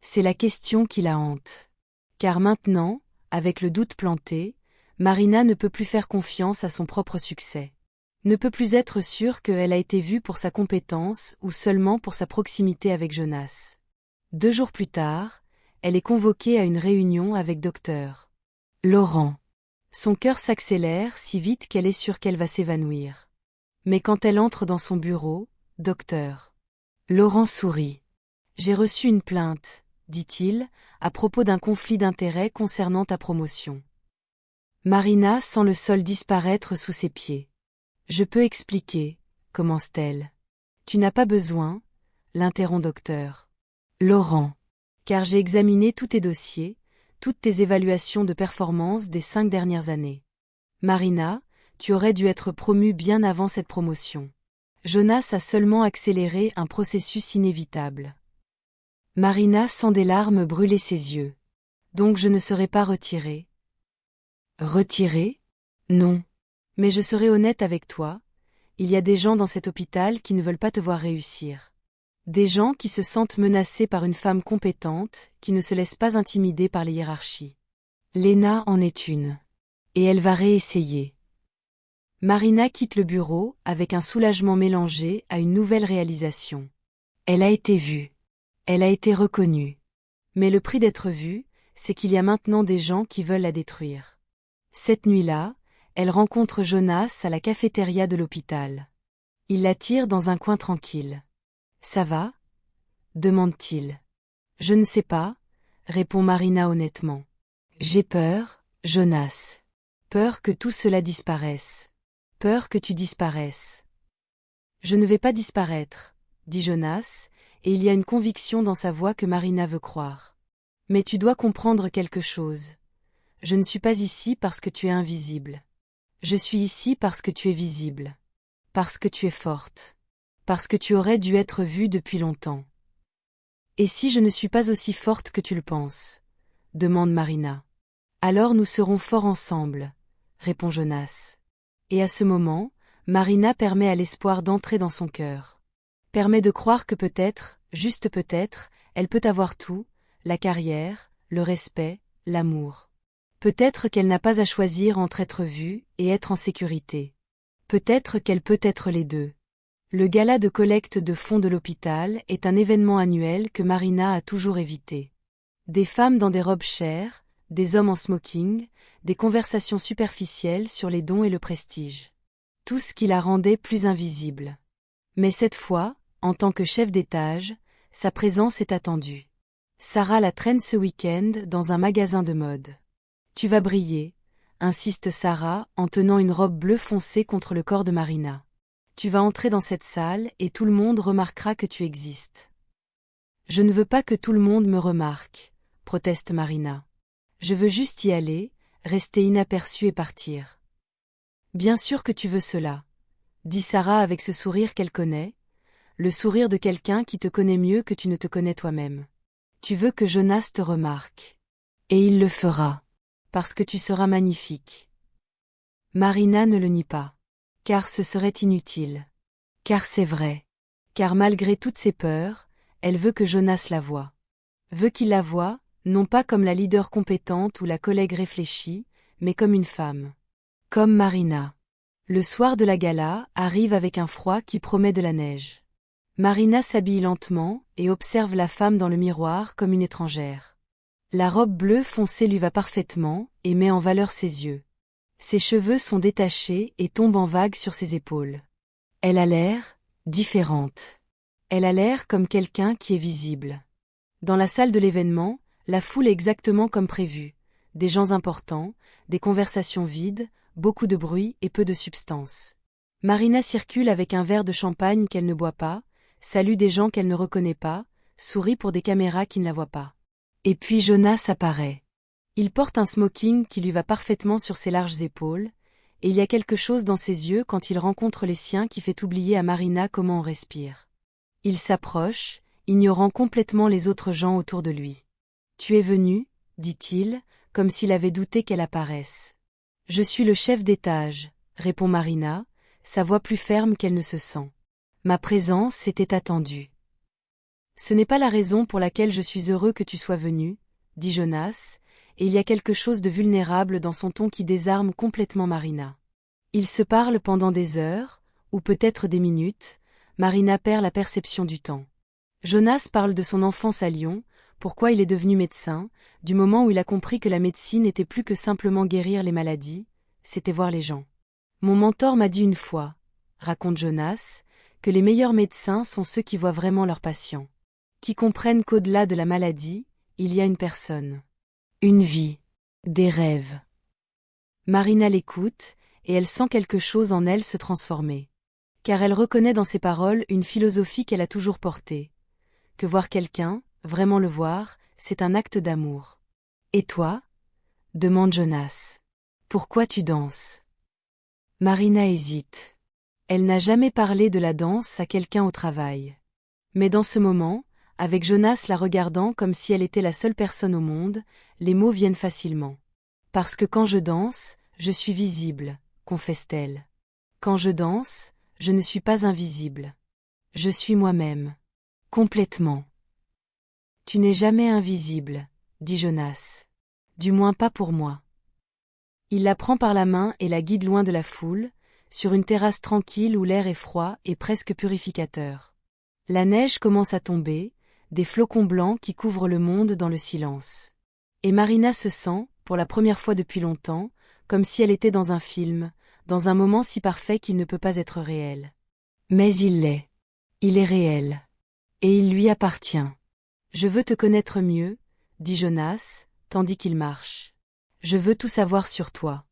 C'est la question qui la hante. Car maintenant, avec le doute planté, Marina ne peut plus faire confiance à son propre succès. Ne peut plus être sûre qu'elle a été vue pour sa compétence ou seulement pour sa proximité avec Jonas. 2 jours plus tard, elle est convoquée à une réunion avec Dr. Laurent. Son cœur s'accélère si vite qu'elle est sûre qu'elle va s'évanouir. Mais quand elle entre dans son bureau, Dr. Laurent sourit. J'ai reçu une plainte, dit-il, à propos d'un conflit d'intérêts concernant ta promotion. Marina sent le sol disparaître sous ses pieds. Je peux expliquer, commence-t-elle. Tu n'as pas besoin, l'interrompt Dr. Laurent. Car j'ai examiné tous tes dossiers, toutes tes évaluations de performance des 5 dernières années. Marina, tu aurais dû être promue bien avant cette promotion. Jonas a seulement accéléré un processus inévitable. Marina sent des larmes brûler ses yeux. Donc je ne serai pas retirée. Retirée? Non. Mais je serai honnête avec toi, il y a des gens dans cet hôpital qui ne veulent pas te voir réussir. Des gens qui se sentent menacés par une femme compétente, qui ne se laisse pas intimider par les hiérarchies. Léna en est une. Et elle va réessayer. Marina quitte le bureau avec un soulagement mélangé à une nouvelle réalisation. Elle a été vue. Elle a été reconnue. Mais le prix d'être vue, c'est qu'il y a maintenant des gens qui veulent la détruire. Cette nuit-là, elle rencontre Jonas à la cafétéria de l'hôpital. Il l'attire dans un coin tranquille. « Ça va ?» demande-t-il. « Je ne sais pas », répond Marina honnêtement. « J'ai peur, Jonas. Peur que tout cela disparaisse. Peur que tu disparaisses. »« Je ne vais pas disparaître, » dit Jonas, et il y a une conviction dans sa voix que Marina veut croire. « Mais tu dois comprendre quelque chose. Je ne suis pas ici parce que tu es invisible. Je suis ici parce que tu es visible. Parce que tu es forte. Parce que tu aurais dû être vue depuis longtemps. » « Et si je ne suis pas aussi forte que tu le penses ?» demande Marina. « Alors nous serons forts ensemble, » répond Jonas. Et à ce moment, Marina permet à l'espoir d'entrer dans son cœur. Permet de croire que peut-être, juste peut-être, elle peut avoir tout, la carrière, le respect, l'amour. Peut-être qu'elle n'a pas à choisir entre être vue et être en sécurité. Peut-être qu'elle peut être les deux. Le gala de collecte de fonds de l'hôpital est un événement annuel que Marina a toujours évité. Des femmes dans des robes chères, des hommes en smoking, des conversations superficielles sur les dons et le prestige. Tout ce qui la rendait plus invisible. Mais cette fois, en tant que chef d'étage, sa présence est attendue. Sarah la traîne ce week-end dans un magasin de mode. « Tu vas briller », insiste Sarah en tenant une robe bleue foncée contre le corps de Marina. Tu vas entrer dans cette salle et tout le monde remarquera que tu existes. Je ne veux pas que tout le monde me remarque, proteste Marina. Je veux juste y aller, rester inaperçue et partir. Bien sûr que tu veux cela, dit Sarah avec ce sourire qu'elle connaît, le sourire de quelqu'un qui te connaît mieux que tu ne te connais toi-même. Tu veux que Jonas te remarque. Et il le fera. Parce que tu seras magnifique. Marina ne le nie pas. Car ce serait inutile. Car c'est vrai. Car malgré toutes ses peurs, elle veut que Jonas la voie. Veut qu'il la voie, non pas comme la leader compétente ou la collègue réfléchie, mais comme une femme. Comme Marina. Le soir de la gala arrive avec un froid qui promet de la neige. Marina s'habille lentement et observe la femme dans le miroir comme une étrangère. La robe bleue foncée lui va parfaitement et met en valeur ses yeux. Ses cheveux sont détachés et tombent en vagues sur ses épaules. Elle a l'air différente. Elle a l'air comme quelqu'un qui est visible. Dans la salle de l'événement, la foule est exactement comme prévu. Des gens importants, des conversations vides, beaucoup de bruit et peu de substance. Marina circule avec un verre de champagne qu'elle ne boit pas, salue des gens qu'elle ne reconnaît pas, sourit pour des caméras qui ne la voient pas. Et puis Jonas apparaît. Il porte un smoking qui lui va parfaitement sur ses larges épaules, et il y a quelque chose dans ses yeux quand il rencontre les siens qui fait oublier à Marina comment on respire. Il s'approche, ignorant complètement les autres gens autour de lui. « Tu es venu, » dit-il, comme s'il avait douté qu'elle apparaisse. « Je suis le chef d'étage, » répond Marina, sa voix plus ferme qu'elle ne se sent. Ma présence était attendue. Ce n'est pas la raison pour laquelle je suis heureux que tu sois venu, dit Jonas, et il y a quelque chose de vulnérable dans son ton qui désarme complètement Marina. Ils se parlent pendant des heures, ou peut-être des minutes, Marina perd la perception du temps. Jonas parle de son enfance à Lyon, pourquoi il est devenu médecin, du moment où il a compris que la médecine n'était plus que simplement guérir les maladies, c'était voir les gens. Mon mentor m'a dit une fois, raconte Jonas, que les meilleurs médecins sont ceux qui voient vraiment leurs patients. Qui comprennent qu'au-delà de la maladie, il y a une personne. Une vie. Des rêves. Marina l'écoute, et elle sent quelque chose en elle se transformer. Car elle reconnaît dans ses paroles une philosophie qu'elle a toujours portée. Que voir quelqu'un, vraiment le voir, c'est un acte d'amour. Et toi ? Demande Jonas. Pourquoi tu danses ? Marina hésite. Elle n'a jamais parlé de la danse à quelqu'un au travail. Mais dans ce moment, avec Jonas la regardant comme si elle était la seule personne au monde, les mots viennent facilement. Parce que quand je danse, je suis visible, confesse-t-elle. Quand je danse, je ne suis pas invisible. Je suis moi-même. Complètement. Tu n'es jamais invisible, dit Jonas. Du moins pas pour moi. Il la prend par la main et la guide loin de la foule, sur une terrasse tranquille où l'air est froid et presque purificateur. La neige commence à tomber, des flocons blancs qui couvrent le monde dans le silence. Et Marina se sent, pour la première fois depuis longtemps, comme si elle était dans un film, dans un moment si parfait qu'il ne peut pas être réel. Mais il l'est. Il est réel. Et il lui appartient. Je veux te connaître mieux, dit Jonas, tandis qu'il marche. Je veux tout savoir sur toi.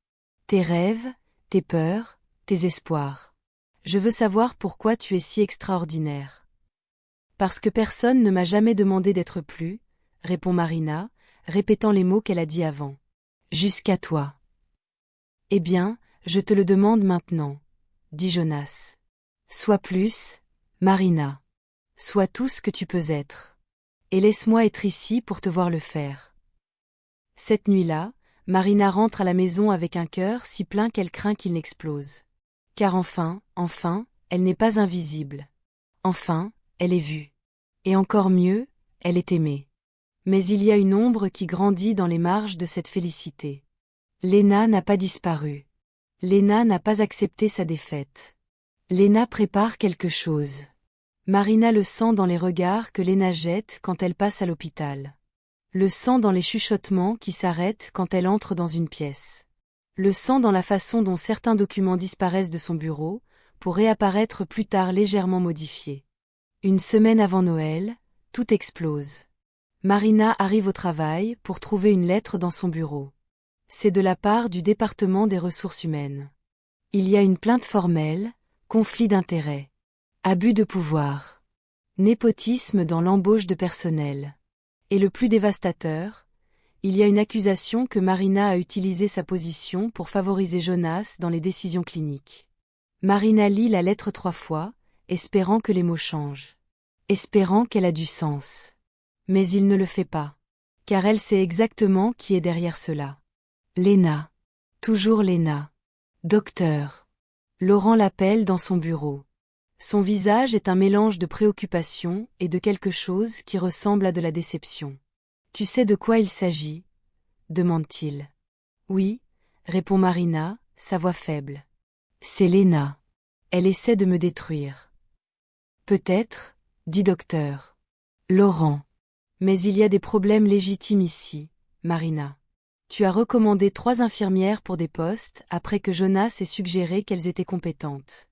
Tes rêves, tes peurs, tes espoirs. Je veux savoir pourquoi tu es si extraordinaire. Parce que personne ne m'a jamais demandé d'être plus, répond Marina, répétant les mots qu'elle a dit avant. Jusqu'à toi. Eh bien, je te le demande maintenant, dit Jonas. Sois plus, Marina. Sois tout ce que tu peux être. Et laisse-moi être ici pour te voir le faire. Cette nuit-là, Marina rentre à la maison avec un cœur si plein qu'elle craint qu'il n'explose. Car enfin, elle n'est pas invisible. Enfin, elle est vue. Et encore mieux, elle est aimée. Mais il y a une ombre qui grandit dans les marges de cette félicité. Léna n'a pas disparu. Léna n'a pas accepté sa défaite. Léna prépare quelque chose. Marina le sent dans les regards que Léna jette quand elle passe à l'hôpital. Le sent dans les chuchotements qui s'arrêtent quand elle entre dans une pièce. Le sent dans la façon dont certains documents disparaissent de son bureau, pour réapparaître plus tard légèrement modifiés. Une semaine avant Noël, tout explose. Marina arrive au travail pour trouver une lettre dans son bureau. C'est de la part du département des ressources humaines. Il y a une plainte formelle, conflit d'intérêts, abus de pouvoir, népotisme dans l'embauche de personnel. Et le plus dévastateur, il y a une accusation que Marina a utilisé sa position pour favoriser Jonas dans les décisions cliniques. Marina lit la lettre 3 fois, espérant que les mots changent. Espérant qu'elle a du sens. Mais il ne le fait pas. Car elle sait exactement qui est derrière cela. Léna. Toujours Léna. Docteur. Laurent l'appelle dans son bureau. Son visage est un mélange de préoccupation et de quelque chose qui ressemble à de la déception. « Tu sais de quoi il s'agit » demande-t-il. « Oui » répond Marina, sa voix faible. « C'est Léna. Elle essaie de me détruire. »« Peut-être, » dit docteur. « Laurent. Mais il y a des problèmes légitimes ici, Marina. Tu as recommandé 3 infirmières pour des postes après que Jonas ait suggéré qu'elles étaient compétentes.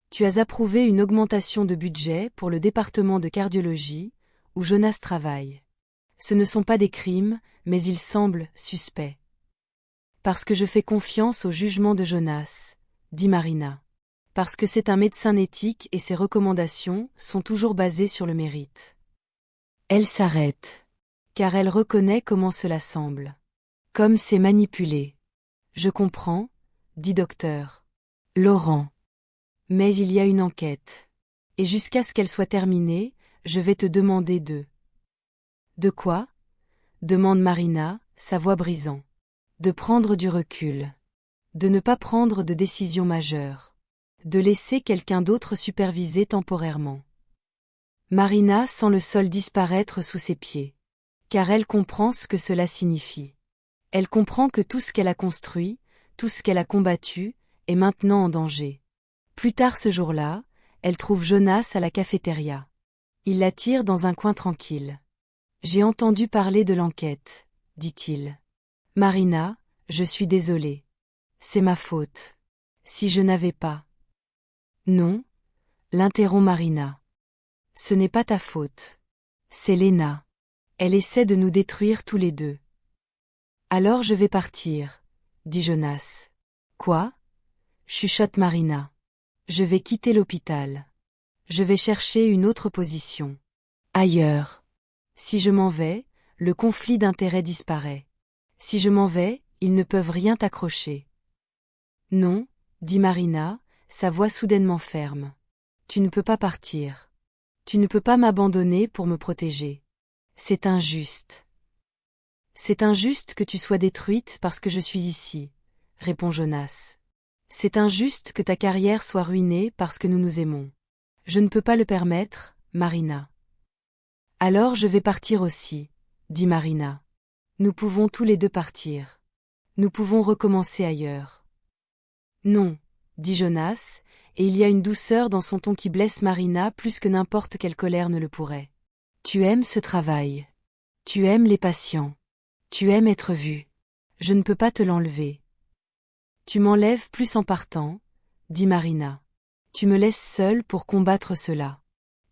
Tu as approuvé une augmentation de budget pour le département de cardiologie, où Jonas travaille. Ce ne sont pas des crimes, mais ils semblent suspects. Parce que je fais confiance au jugement de Jonas, dit Marina. Parce que c'est un médecin éthique et ses recommandations sont toujours basées sur le mérite. Elle s'arrête. Car elle reconnaît comment cela semble. Comme c'est manipulé. Je comprends, dit docteur. Laurent. Mais il y a une enquête. Et jusqu'à ce qu'elle soit terminée, je vais te demander de... De quoi ? Demande Marina, sa voix brisant. De prendre du recul. De ne pas prendre de décision majeure. de laisser quelqu'un d'autre superviser temporairement. Marina sent le sol disparaître sous ses pieds. Car elle comprend ce que cela signifie. Elle comprend que tout ce qu'elle a construit, tout ce qu'elle a combattu, est maintenant en danger. Plus tard ce jour-là, elle trouve Jonas à la cafétéria. Il la tire dans un coin tranquille. « J'ai entendu parler de l'enquête, » dit-il. « Marina, je suis désolé. C'est ma faute. Si je n'avais pas... » « Non, » l'interrompt Marina. « Ce n'est pas ta faute. C'est Lena. Elle essaie de nous détruire tous les deux. »« Alors je vais partir, » dit Jonas. « Quoi ?» chuchote Marina. « Je vais quitter l'hôpital. Je vais chercher une autre position. Ailleurs. Si je m'en vais, le conflit d'intérêts disparaît. Si je m'en vais, ils ne peuvent rien t'accrocher. »« Non, » dit Marina, sa voix soudainement ferme. « Tu ne peux pas partir. Tu ne peux pas m'abandonner pour me protéger. C'est injuste. »« C'est injuste que tu sois détruite parce que je suis ici, » répond Jonas. « C'est injuste que ta carrière soit ruinée parce que nous nous aimons. Je ne peux pas le permettre, Marina. »« Alors je vais partir aussi, » dit Marina. « Nous pouvons tous les deux partir. Nous pouvons recommencer ailleurs. »« Non, » dit Jonas, et il y a une douceur dans son ton qui blesse Marina plus que n'importe quelle colère ne le pourrait. « Tu aimes ce travail. Tu aimes les patients. Tu aimes être vu. Je ne peux pas te l'enlever. »« Tu m'enlèves plus en partant, » dit Marina. « Tu me laisses seule pour combattre cela.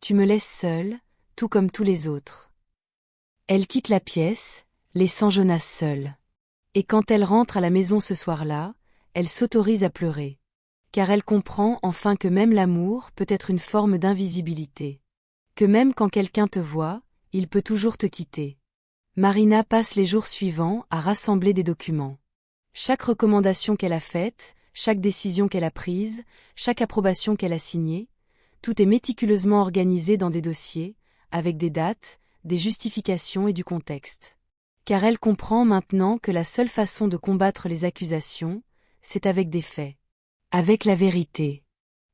Tu me laisses seule, tout comme tous les autres. » Elle quitte la pièce, laissant Jonas seul. Et quand elle rentre à la maison ce soir-là, elle s'autorise à pleurer. Car elle comprend enfin que même l'amour peut être une forme d'invisibilité. Que même quand quelqu'un te voit, il peut toujours te quitter. Marina passe les jours suivants à rassembler des documents. Chaque recommandation qu'elle a faite, chaque décision qu'elle a prise, chaque approbation qu'elle a signée, tout est méticuleusement organisé dans des dossiers, avec des dates, des justifications et du contexte. Car elle comprend maintenant que la seule façon de combattre les accusations, c'est avec des faits. Avec la vérité.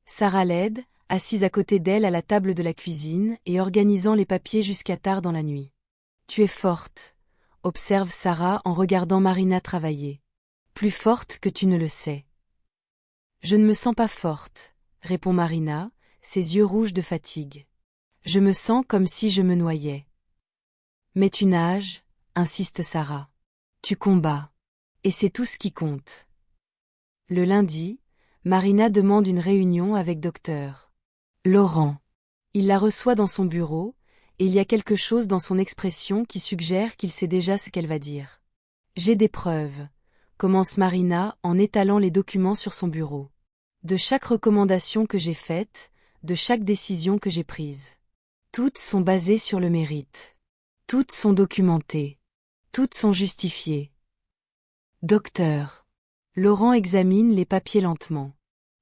Sarah l'aide, assise à côté d'elle à la table de la cuisine et organisant les papiers jusqu'à tard dans la nuit. « Tu es forte, » observe Sarah en regardant Marina travailler. « Plus forte que tu ne le sais. »« Je ne me sens pas forte, » répond Marina, ses yeux rouges de fatigue. « Je me sens comme si je me noyais. »« Mais tu nages, » insiste Sarah. « Tu combats. Et c'est tout ce qui compte. » Le lundi, Marina demande une réunion avec Dr. Laurent. Il la reçoit dans son bureau, et il y a quelque chose dans son expression qui suggère qu'il sait déjà ce qu'elle va dire. « J'ai des preuves, » commence Marina en étalant les documents sur son bureau. « De chaque recommandation que j'ai faite, de chaque décision que j'ai prise. Toutes sont basées sur le mérite. Toutes sont documentées. Toutes sont justifiées. » Docteur. Laurent examine les papiers lentement.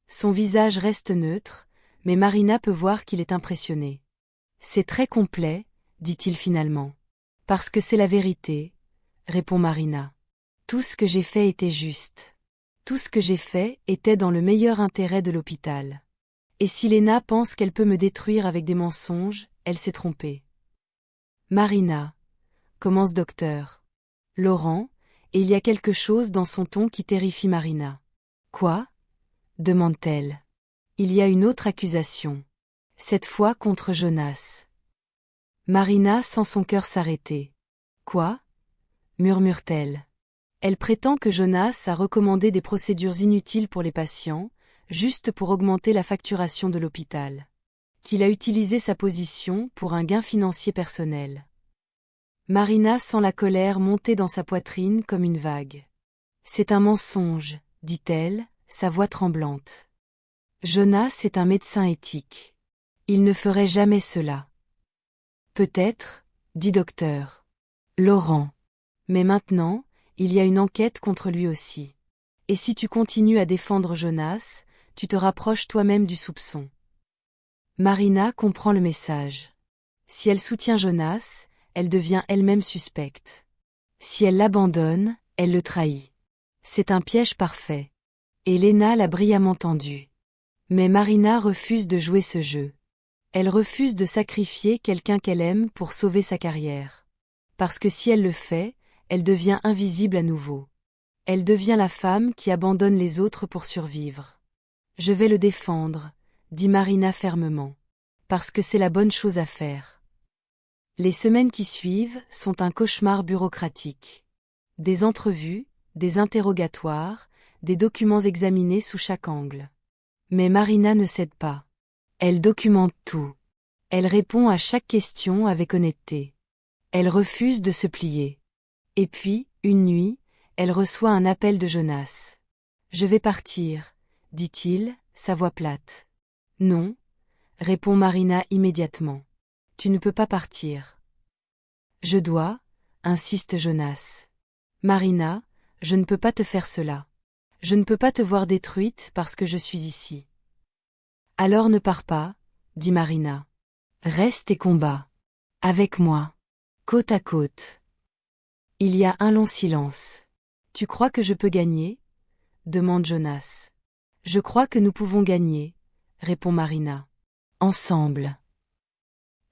Son visage reste neutre, mais Marina peut voir qu'il est impressionné. « C'est très complet, » dit-il finalement. « Parce que c'est la vérité, » répond Marina. « Tout ce que j'ai fait était juste. Tout ce que j'ai fait était dans le meilleur intérêt de l'hôpital. Et si Lena pense qu'elle peut me détruire avec des mensonges, elle s'est trompée. »« Marina, » commence Docteur Laurent, et il y a quelque chose dans son ton qui terrifie Marina. « Quoi ?» demande-t-elle. « Il y a une autre accusation. Cette fois contre Jonas. » Marina sent son cœur s'arrêter. « Quoi ?» murmure-t-elle. Elle prétend que Jonas a recommandé des procédures inutiles pour les patients, juste pour augmenter la facturation de l'hôpital. Qu'il a utilisé sa position pour un gain financier personnel. Marina sent la colère monter dans sa poitrine comme une vague. « C'est un mensonge, » dit-elle, sa voix tremblante. « Jonas est un médecin éthique. Il ne ferait jamais cela. »« Peut-être, » dit Docteur Laurent. « Mais maintenant, il y a une enquête contre lui aussi. Et si tu continues à défendre Jonas, tu te rapproches toi-même du soupçon. » Marina comprend le message. Si elle soutient Jonas, elle devient elle-même suspecte. Si elle l'abandonne, elle le trahit. C'est un piège parfait. Et Lena l'a brillamment tendu. Mais Marina refuse de jouer ce jeu. Elle refuse de sacrifier quelqu'un qu'elle aime pour sauver sa carrière. Parce que si elle le fait, elle devient invisible à nouveau. Elle devient la femme qui abandonne les autres pour survivre. Je vais le défendre, dit Marina fermement. Parce que c'est la bonne chose à faire. Les semaines qui suivent sont un cauchemar bureaucratique. Des entrevues, des interrogatoires, des documents examinés sous chaque angle. Mais Marina ne cède pas. Elle documente tout. Elle répond à chaque question avec honnêteté. Elle refuse de se plier. Et puis, une nuit, elle reçoit un appel de Jonas. « Je vais partir », dit-il, sa voix plate. « Non », répond Marina immédiatement. « Tu ne peux pas partir. »« Je dois », insiste Jonas. « Marina, je ne peux pas te faire cela. Je ne peux pas te voir détruite parce que je suis ici. »« Alors ne pars pas », dit Marina. « Reste et combat. Avec moi. Côte à côte. » Il y a un long silence. « Tu crois que je peux gagner ?» demande Jonas. « Je crois que nous pouvons gagner », répond Marina. « Ensemble. »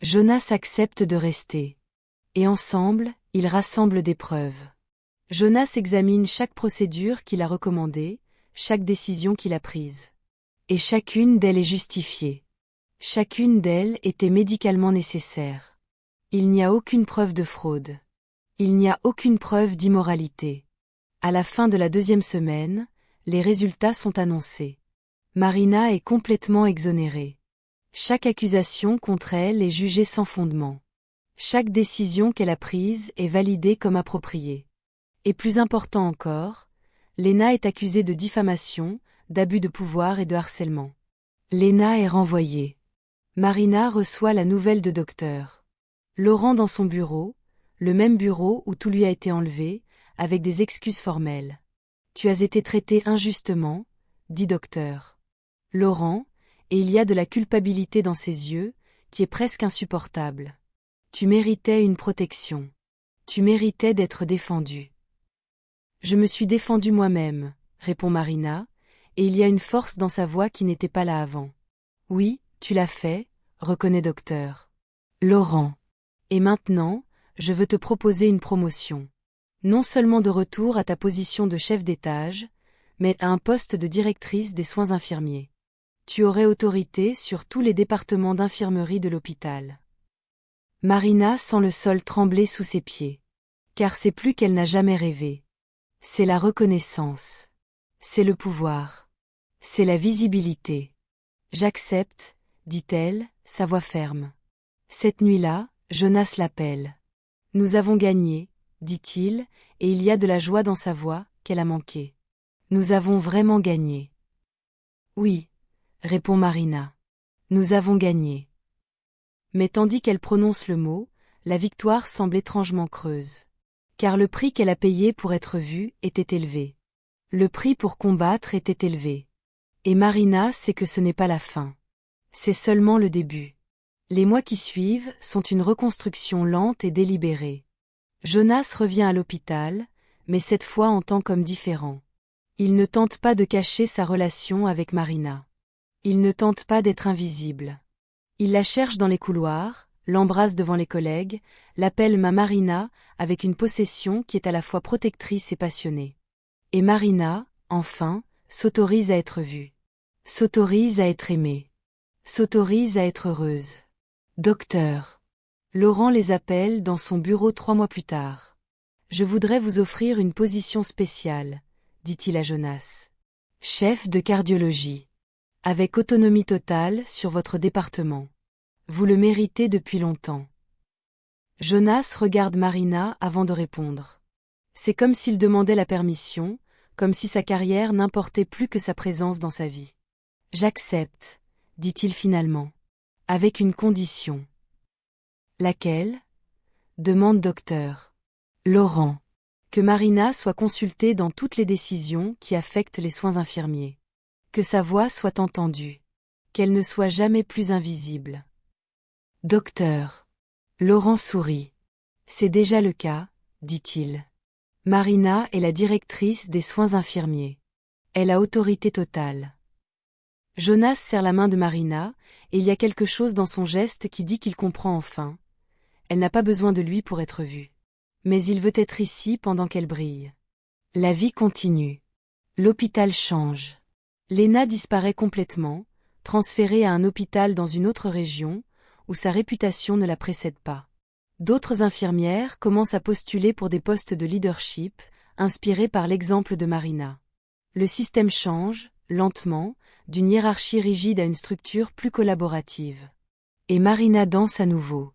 Jonas accepte de rester. Et ensemble, ils rassemblent des preuves. Jonas examine chaque procédure qu'il a recommandée, chaque décision qu'il a prise. Et chacune d'elles est justifiée. Chacune d'elles était médicalement nécessaire. Il n'y a aucune preuve de fraude. Il n'y a aucune preuve d'immoralité. À la fin de la 2e semaine, les résultats sont annoncés. Marina est complètement exonérée. Chaque accusation contre elle est jugée sans fondement. Chaque décision qu'elle a prise est validée comme appropriée. Et plus important encore, Lena est accusée de diffamation, d'abus de pouvoir et de harcèlement. Lena est renvoyée. Marina reçoit la nouvelle de docteur. Laurent dans son bureau, le même bureau où tout lui a été enlevé, avec des excuses formelles. « Tu as été traité injustement », dit docteur. Laurent, et il y a de la culpabilité dans ses yeux, qui est presque insupportable. « Tu méritais une protection. Tu méritais d'être défendu. »« Je me suis défendu moi-même », répond Marina, et il y a une force dans sa voix qui n'était pas là avant. « Oui, tu l'as fait », reconnaît docteur. Laurent. « Et maintenant, je veux te proposer une promotion. Non seulement de retour à ta position de chef d'étage, mais à un poste de directrice des soins infirmiers. Tu aurais autorité sur tous les départements d'infirmerie de l'hôpital. » Marina sent le sol trembler sous ses pieds. Car c'est plus qu'elle n'a jamais rêvé. C'est la reconnaissance. C'est le pouvoir. C'est la visibilité. « J'accepte, » dit-elle, sa voix ferme. Cette nuit-là, Jonas l'appelle. « Nous avons gagné, » dit-il, et il y a de la joie dans sa voix, qu'elle a manqué. « Nous avons vraiment gagné. »« Oui, » répond Marina. « Nous avons gagné. » Mais tandis qu'elle prononce le mot, la victoire semble étrangement creuse. Car le prix qu'elle a payé pour être vue était élevé. Le prix pour combattre était élevé. Et Marina sait que ce n'est pas la fin. C'est seulement le début. Les mois qui suivent sont une reconstruction lente et délibérée. Jonas revient à l'hôpital, mais cette fois en tant qu'homme différent. Il ne tente pas de cacher sa relation avec Marina. Il ne tente pas d'être invisible. Il la cherche dans les couloirs, l'embrasse devant les collègues, l'appelle ma Marina avec une possession qui est à la fois protectrice et passionnée. Et Marina, enfin, s'autorise à être vue. S'autorise à être aimée. S'autorise à être heureuse. Docteur. Laurent les appelle dans son bureau 3 mois plus tard. « Je voudrais vous offrir une position spéciale, » dit-il à Jonas. « Chef de cardiologie. Avec autonomie totale sur votre département. Vous le méritez depuis longtemps. » Jonas regarde Marina avant de répondre. C'est comme s'il demandait la permission, comme si sa carrière n'importait plus que sa présence dans sa vie. « J'accepte, » dit-il finalement. « Avec une condition. »« Laquelle ?» demande docteur. Laurent. Que Marina soit consultée dans toutes les décisions qui affectent les soins infirmiers. Que sa voix soit entendue. Qu'elle ne soit jamais plus invisible. Docteur. Laurent sourit. C'est déjà le cas, dit-il. Marina est la directrice des soins infirmiers. Elle a autorité totale. Jonas serre la main de Marina, et il y a quelque chose dans son geste qui dit qu'il comprend enfin. Elle n'a pas besoin de lui pour être vue. Mais il veut être ici pendant qu'elle brille. La vie continue. L'hôpital change. Lena disparaît complètement, transférée à un hôpital dans une autre région, où sa réputation ne la précède pas. D'autres infirmières commencent à postuler pour des postes de leadership, inspirés par l'exemple de Marina. Le système change, lentement, d'une hiérarchie rigide à une structure plus collaborative. Et Marina danse à nouveau.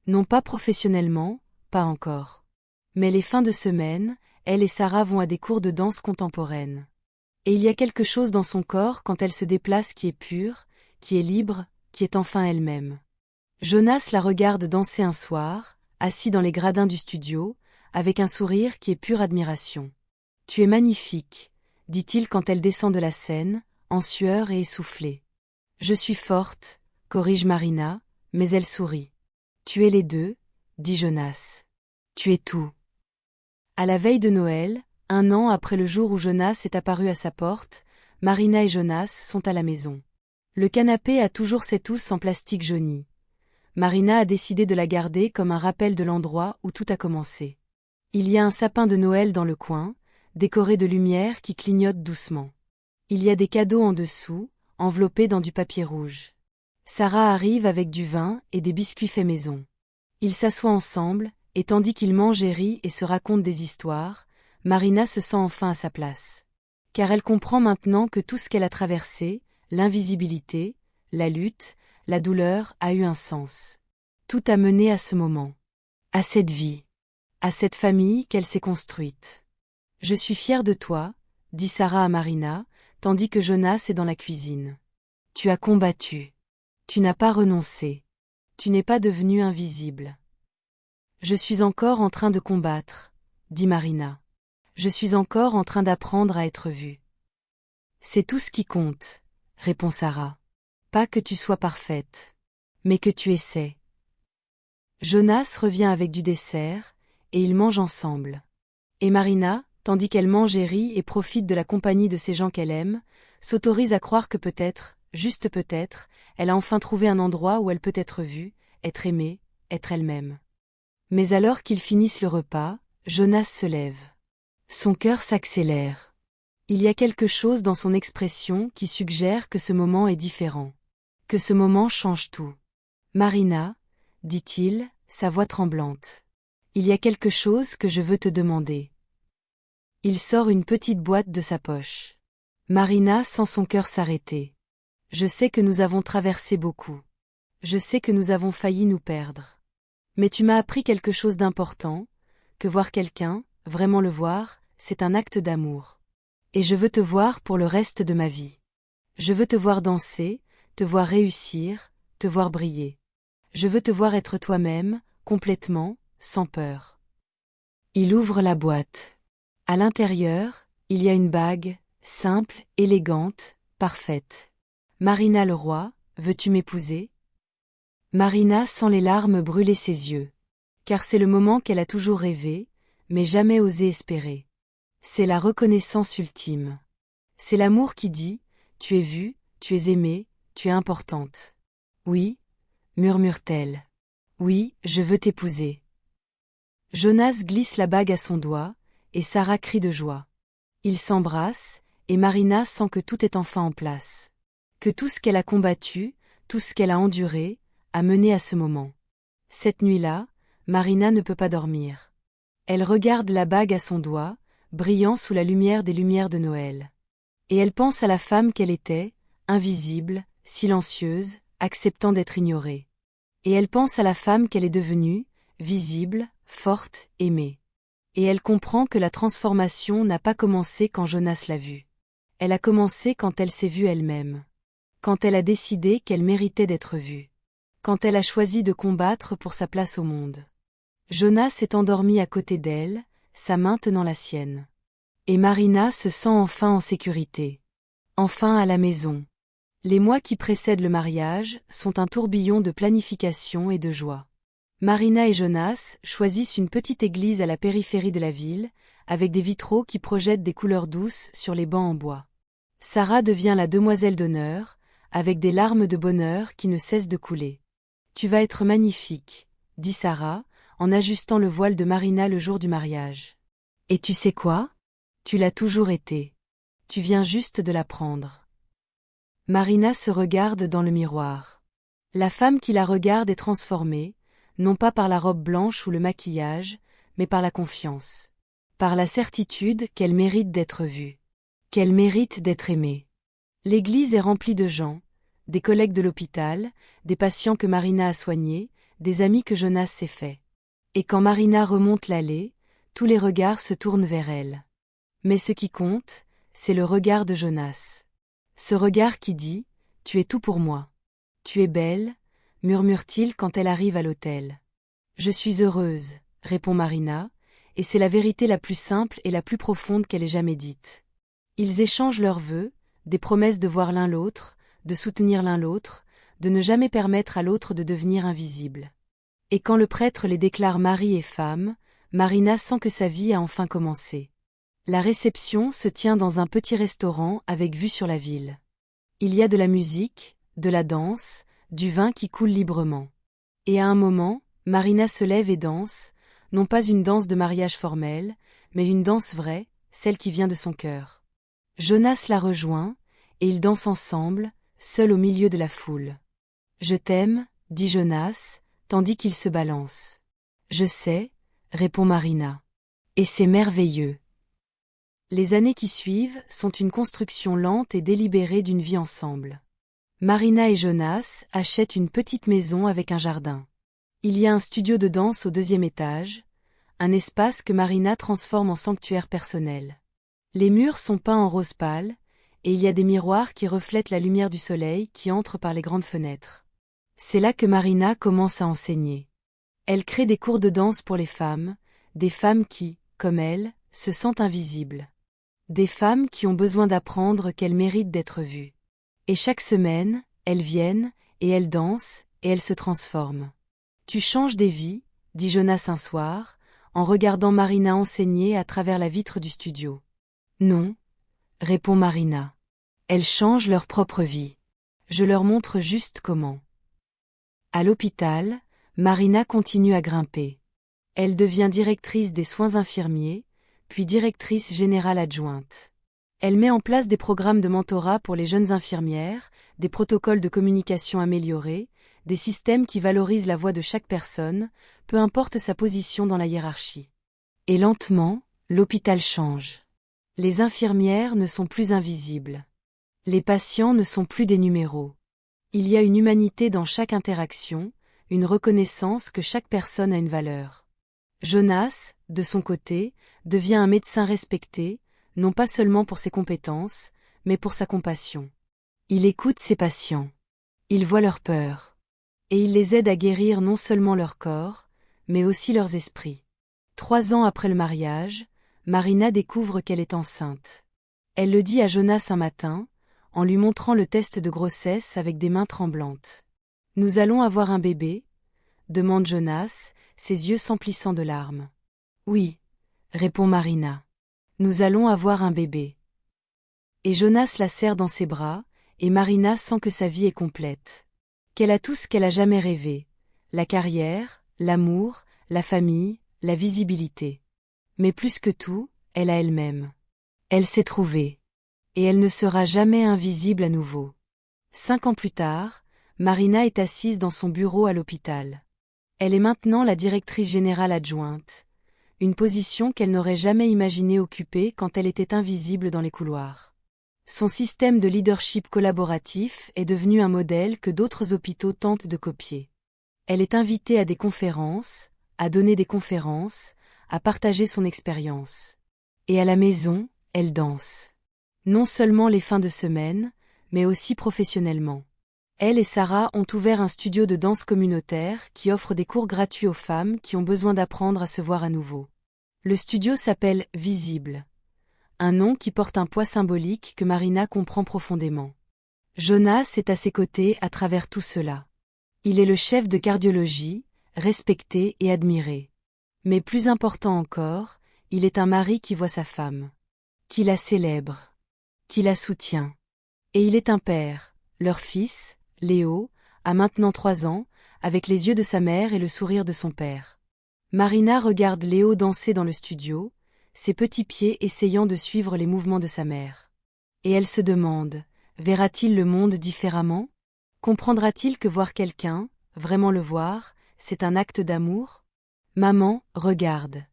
Non pas professionnellement, pas encore. Mais les fins de semaine, elle et Sarah vont à des cours de danse contemporaine. Et il y a quelque chose dans son corps quand elle se déplace qui est pur, qui est libre, qui est enfin elle-même. Jonas la regarde danser un soir, assis dans les gradins du studio, avec un sourire qui est pure admiration. « Tu es magnifique », dit-il quand elle descend de la scène, en sueur et essoufflée. « Je suis forte », corrige Marina, mais elle sourit. « Tu es les deux », dit Jonas. « Tu es tout. » À la veille de Noël, 1 an après le jour où Jonas est apparu à sa porte, Marina et Jonas sont à la maison. Le canapé a toujours cette housse en plastique jaunie. Marina a décidé de la garder comme un rappel de l'endroit où tout a commencé. Il y a un sapin de Noël dans le coin, décoré de lumière qui clignote doucement. Il y a des cadeaux en dessous, enveloppés dans du papier rouge. Sarah arrive avec du vin et des biscuits faits maison. Ils s'assoient ensemble, et tandis qu'ils mangent et rient et se racontent des histoires, Marina se sent enfin à sa place. Car elle comprend maintenant que tout ce qu'elle a traversé, l'invisibilité, la lutte, la douleur a eu un sens. Tout a mené à ce moment. À cette vie. À cette famille qu'elle s'est construite. « Je suis fière de toi », dit Sarah à Marina, tandis que Jonas est dans la cuisine. « Tu as combattu. Tu n'as pas renoncé. Tu n'es pas devenu invisible. »« Je suis encore en train de combattre », dit Marina. « Je suis encore en train d'apprendre à être vue. »« C'est tout ce qui compte », répond Sarah. « Pas que tu sois parfaite, mais que tu essaies. » Jonas revient avec du dessert, et ils mangent ensemble. Et Marina, tandis qu'elle mange et rit et profite de la compagnie de ces gens qu'elle aime, s'autorise à croire que peut-être, juste peut-être, elle a enfin trouvé un endroit où elle peut être vue, être aimée, être elle-même. Mais alors qu'ils finissent le repas, Jonas se lève. Son cœur s'accélère. Il y a quelque chose dans son expression qui suggère que ce moment est différent. Que ce moment change tout. « Marina, » dit-il, sa voix tremblante. « Il y a quelque chose que je veux te demander. » Il sort une petite boîte de sa poche. Marina sent son cœur s'arrêter. « Je sais que nous avons traversé beaucoup. Je sais que nous avons failli nous perdre. Mais tu m'as appris quelque chose d'important, que voir quelqu'un, vraiment le voir, c'est un acte d'amour. Et je veux te voir pour le reste de ma vie. Je veux te voir danser, te voir réussir, te voir briller. Je veux te voir être toi-même, complètement, sans peur. » Il ouvre la boîte. À l'intérieur, il y a une bague, simple, élégante, parfaite. « Marina Leroy, veux-tu m'épouser ?» Marina sent les larmes brûler ses yeux. Car c'est le moment qu'elle a toujours rêvé, mais jamais osé espérer. C'est la reconnaissance ultime. C'est l'amour qui dit « Tu es vue, tu es aimée, tu es importante. » « Oui, » murmure-t-elle. « Oui, je veux t'épouser. » Jonas glisse la bague à son doigt, et Sarah crie de joie. Ils s'embrassent, et Marina sent que tout est enfin en place. Que tout ce qu'elle a combattu, tout ce qu'elle a enduré, a mené à ce moment. Cette nuit-là, Marina ne peut pas dormir. Elle regarde la bague à son doigt, brillant sous la lumière des lumières de Noël. Et elle pense à la femme qu'elle était, invisible, silencieuse, acceptant d'être ignorée. Et elle pense à la femme qu'elle est devenue, visible, forte, aimée. Et elle comprend que la transformation n'a pas commencé quand Jonas l'a vue. Elle a commencé quand elle s'est vue elle-même. Quand elle a décidé qu'elle méritait d'être vue. Quand elle a choisi de combattre pour sa place au monde. Jonas est endormi à côté d'elle, sa main tenant la sienne. Et Marina se sent enfin en sécurité. Enfin à la maison. Les mois qui précèdent le mariage sont un tourbillon de planification et de joie. Marina et Jonas choisissent une petite église à la périphérie de la ville, avec des vitraux qui projettent des couleurs douces sur les bancs en bois. Sarah devient la demoiselle d'honneur, avec des larmes de bonheur qui ne cessent de couler. Tu vas être magnifique, dit Sarah, en ajustant le voile de Marina le jour du mariage. Et tu sais quoi? Tu l'as toujours été. Tu viens juste de l'apprendre. Marina se regarde dans le miroir. La femme qui la regarde est transformée, non pas par la robe blanche ou le maquillage, mais par la confiance. Par la certitude qu'elle mérite d'être vue. Qu'elle mérite d'être aimée. L'église est remplie de gens, des collègues de l'hôpital, des patients que Marina a soignés, des amis que Jonas s'est fait. Et quand Marina remonte l'allée, tous les regards se tournent vers elle. Mais ce qui compte, c'est le regard de Jonas. Ce regard qui dit « Tu es tout pour moi. Tu es belle », murmure-t-il quand elle arrive à l'hôtel. « Je suis heureuse », répond Marina, et c'est la vérité la plus simple et la plus profonde qu'elle ait jamais dite. Ils échangent leurs vœux, des promesses de voir l'un l'autre, de soutenir l'un l'autre, de ne jamais permettre à l'autre de devenir invisible. Et quand le prêtre les déclare mari et femme, Marina sent que sa vie a enfin commencé. La réception se tient dans un petit restaurant avec vue sur la ville. Il y a de la musique, de la danse, du vin qui coule librement. Et à un moment, Marina se lève et danse, non pas une danse de mariage formelle, mais une danse vraie, celle qui vient de son cœur. Jonas la rejoint, et ils dansent ensemble, seuls au milieu de la foule. « Je t'aime, dit Jonas, tandis qu'il se balance. « Je sais, répond Marina. Et c'est merveilleux. » Les années qui suivent sont une construction lente et délibérée d'une vie ensemble. Marina et Jonas achètent une petite maison avec un jardin. Il y a un studio de danse au 2e étage, un espace que Marina transforme en sanctuaire personnel. Les murs sont peints en rose pâle, et il y a des miroirs qui reflètent la lumière du soleil qui entre par les grandes fenêtres. C'est là que Marina commence à enseigner. Elle crée des cours de danse pour les femmes, des femmes qui, comme elle, se sentent invisibles. Des femmes qui ont besoin d'apprendre qu'elles méritent d'être vues. Et chaque semaine, elles viennent, et elles dansent, et elles se transforment. « Tu changes des vies, dit Jonas un soir, en regardant Marina enseigner à travers la vitre du studio. « Non, répond Marina. Elles changent leur propre vie. Je leur montre juste comment. » À l'hôpital, Marina continue à grimper. Elle devient directrice des soins infirmiers, puis directrice générale adjointe. Elle met en place des programmes de mentorat pour les jeunes infirmières, des protocoles de communication améliorés, des systèmes qui valorisent la voix de chaque personne, peu importe sa position dans la hiérarchie. Et lentement, l'hôpital change. Les infirmières ne sont plus invisibles. Les patients ne sont plus des numéros. Il y a une humanité dans chaque interaction, une reconnaissance que chaque personne a une valeur. Jonas, de son côté, devient un médecin respecté, non pas seulement pour ses compétences, mais pour sa compassion. Il écoute ses patients. Il voit leurs peurs. Et il les aide à guérir non seulement leur corps, mais aussi leurs esprits. 3 ans après le mariage, Marina découvre qu'elle est enceinte. Elle le dit à Jonas un matin, en lui montrant le test de grossesse avec des mains tremblantes. « Nous allons avoir un bébé ?» demande Jonas, ses yeux s'emplissant de larmes. « Oui, » répond Marina. « Nous allons avoir un bébé. » Et Jonas la serre dans ses bras, et Marina sent que sa vie est complète. Qu'elle a tout ce qu'elle a jamais rêvé, la carrière, l'amour, la famille, la visibilité. Mais plus que tout, elle a elle-même. Elle s'est trouvée. Et elle ne sera jamais invisible à nouveau. 5 ans plus tard, Marina est assise dans son bureau à l'hôpital. Elle est maintenant la directrice générale adjointe, une position qu'elle n'aurait jamais imaginé occuper quand elle était invisible dans les couloirs. Son système de leadership collaboratif est devenu un modèle que d'autres hôpitaux tentent de copier. Elle est invitée à des conférences, à donner des conférences, à partager son expérience. Et à la maison, elle danse. Non seulement les fins de semaine, mais aussi professionnellement. Elle et Sarah ont ouvert un studio de danse communautaire qui offre des cours gratuits aux femmes qui ont besoin d'apprendre à se voir à nouveau. Le studio s'appelle Visible. Un nom qui porte un poids symbolique que Marina comprend profondément. Jonas est à ses côtés à travers tout cela. Il est le chef de cardiologie, respecté et admiré. Mais plus important encore, il est un mari qui voit sa femme. Qui la célèbre. Qui la soutient. Et il est un père, Leur fils, Léo, a maintenant 3 ans, avec les yeux de sa mère et le sourire de son père. Marina regarde Léo danser dans le studio, ses petits pieds essayant de suivre les mouvements de sa mère. Et elle se demande, verra-t-il le monde différemment? Comprendra-t-il que voir quelqu'un, vraiment le voir, c'est un acte d'amour? Maman, regarde,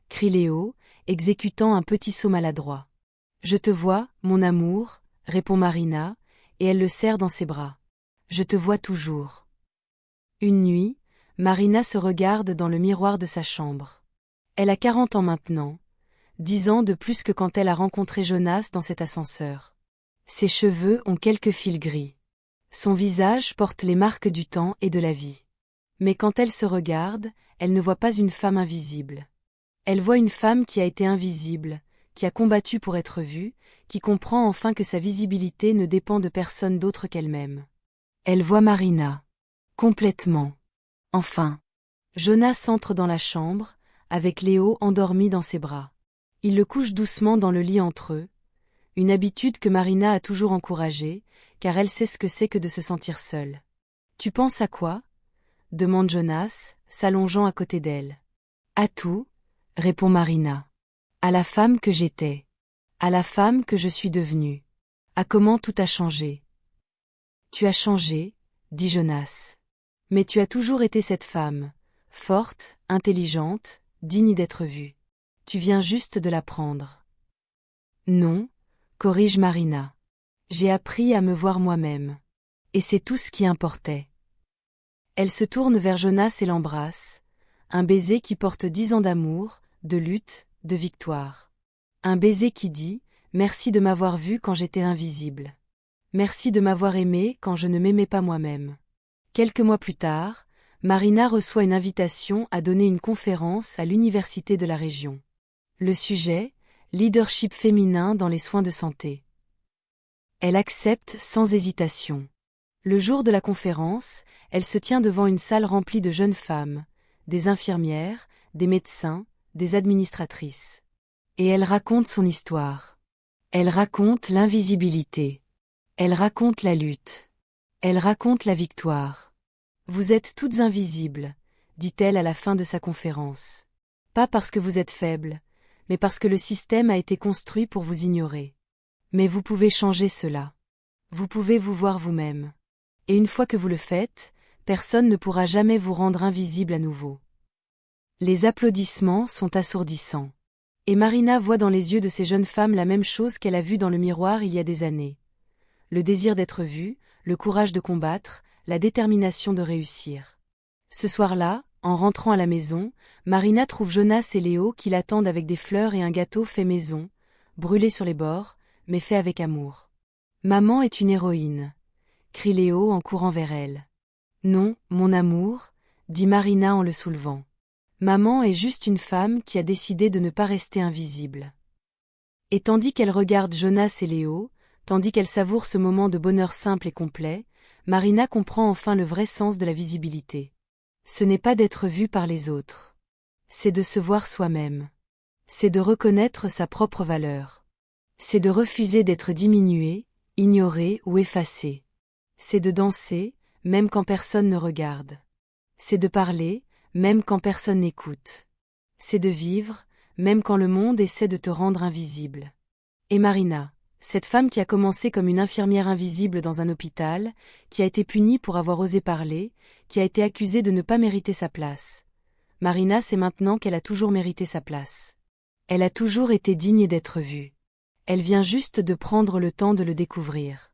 crie Léo, exécutant un petit saut maladroit. Je te vois, mon amour, répond Marina, et elle le serre dans ses bras. Je te vois toujours. Une nuit, Marina se regarde dans le miroir de sa chambre. Elle a 40 ans maintenant, 10 ans de plus que quand elle a rencontré Jonas dans cet ascenseur. Ses cheveux ont quelques fils gris. Son visage porte les marques du temps et de la vie. Mais quand elle se regarde, elle ne voit pas une femme invisible. Elle voit une femme qui a été invisible, qui a combattu pour être vue, qui comprend enfin que sa visibilité ne dépend de personne d'autre qu'elle-même. Elle voit Marina. Complètement. Enfin. Jonas entre dans la chambre, avec Léo endormi dans ses bras. Il le couche doucement dans le lit entre eux, une habitude que Marina a toujours encouragée, car elle sait ce que c'est que de se sentir seule. « Tu penses à quoi » demande Jonas, s'allongeant à côté d'elle. « À tout » répond Marina. « À la femme que j'étais. À la femme que je suis devenue. À comment tout a changé. »« Tu as changé, » dit Jonas. « Mais tu as toujours été cette femme, forte, intelligente, digne d'être vue. Tu viens juste de l'apprendre. »« Non, » corrige Marina. « J'ai appris à me voir moi-même. Et c'est tout ce qui importait. » Elle se tourne vers Jonas et l'embrasse, un baiser qui porte 10 ans d'amour, de lutte, de victoire. Un baiser qui dit « Merci de m'avoir vu quand j'étais invisible. Merci de m'avoir aimé quand je ne m'aimais pas moi-même. » Quelques mois plus tard, Marina reçoit une invitation à donner une conférence à l'université de la région. Le sujet, leadership féminin dans les soins de santé. Elle accepte sans hésitation. Le jour de la conférence, elle se tient devant une salle remplie de jeunes femmes, des infirmières, des médecins, des administratrices. Et elle raconte son histoire. Elle raconte l'invisibilité. Elle raconte la lutte. Elle raconte la victoire. « Vous êtes toutes invisibles, » dit-elle à la fin de sa conférence. Pas parce que vous êtes faibles, mais parce que le système a été construit pour vous ignorer. Mais vous pouvez changer cela. Vous pouvez vous voir vous-même. Et une fois que vous le faites, personne ne pourra jamais vous rendre invisible à nouveau. Les applaudissements sont assourdissants. Et Marina voit dans les yeux de ces jeunes femmes la même chose qu'elle a vue dans le miroir il y a des années. Le désir d'être vue, le courage de combattre, la détermination de réussir. Ce soir-là, en rentrant à la maison, Marina trouve Jonas et Léo qui l'attendent avec des fleurs et un gâteau fait maison, brûlé sur les bords, mais fait avec amour. « Maman est une héroïne » crie Léo en courant vers elle. « Non, mon amour » dit Marina en le soulevant. « Maman est juste une femme qui a décidé de ne pas rester invisible. » Et tandis qu'elle regarde Jonas et Léo, tandis qu'elle savoure ce moment de bonheur simple et complet, Marina comprend enfin le vrai sens de la visibilité. Ce n'est pas d'être vue par les autres. C'est de se voir soi-même. C'est de reconnaître sa propre valeur. C'est de refuser d'être diminué, ignoré ou effacé. C'est de danser, même quand personne ne regarde. C'est de parler, même quand personne n'écoute. C'est de vivre, même quand le monde essaie de te rendre invisible. Et Marina, cette femme qui a commencé comme une infirmière invisible dans un hôpital, qui a été punie pour avoir osé parler, qui a été accusée de ne pas mériter sa place. Marina sait maintenant qu'elle a toujours mérité sa place. Elle a toujours été digne d'être vue. Elle vient juste de prendre le temps de le découvrir.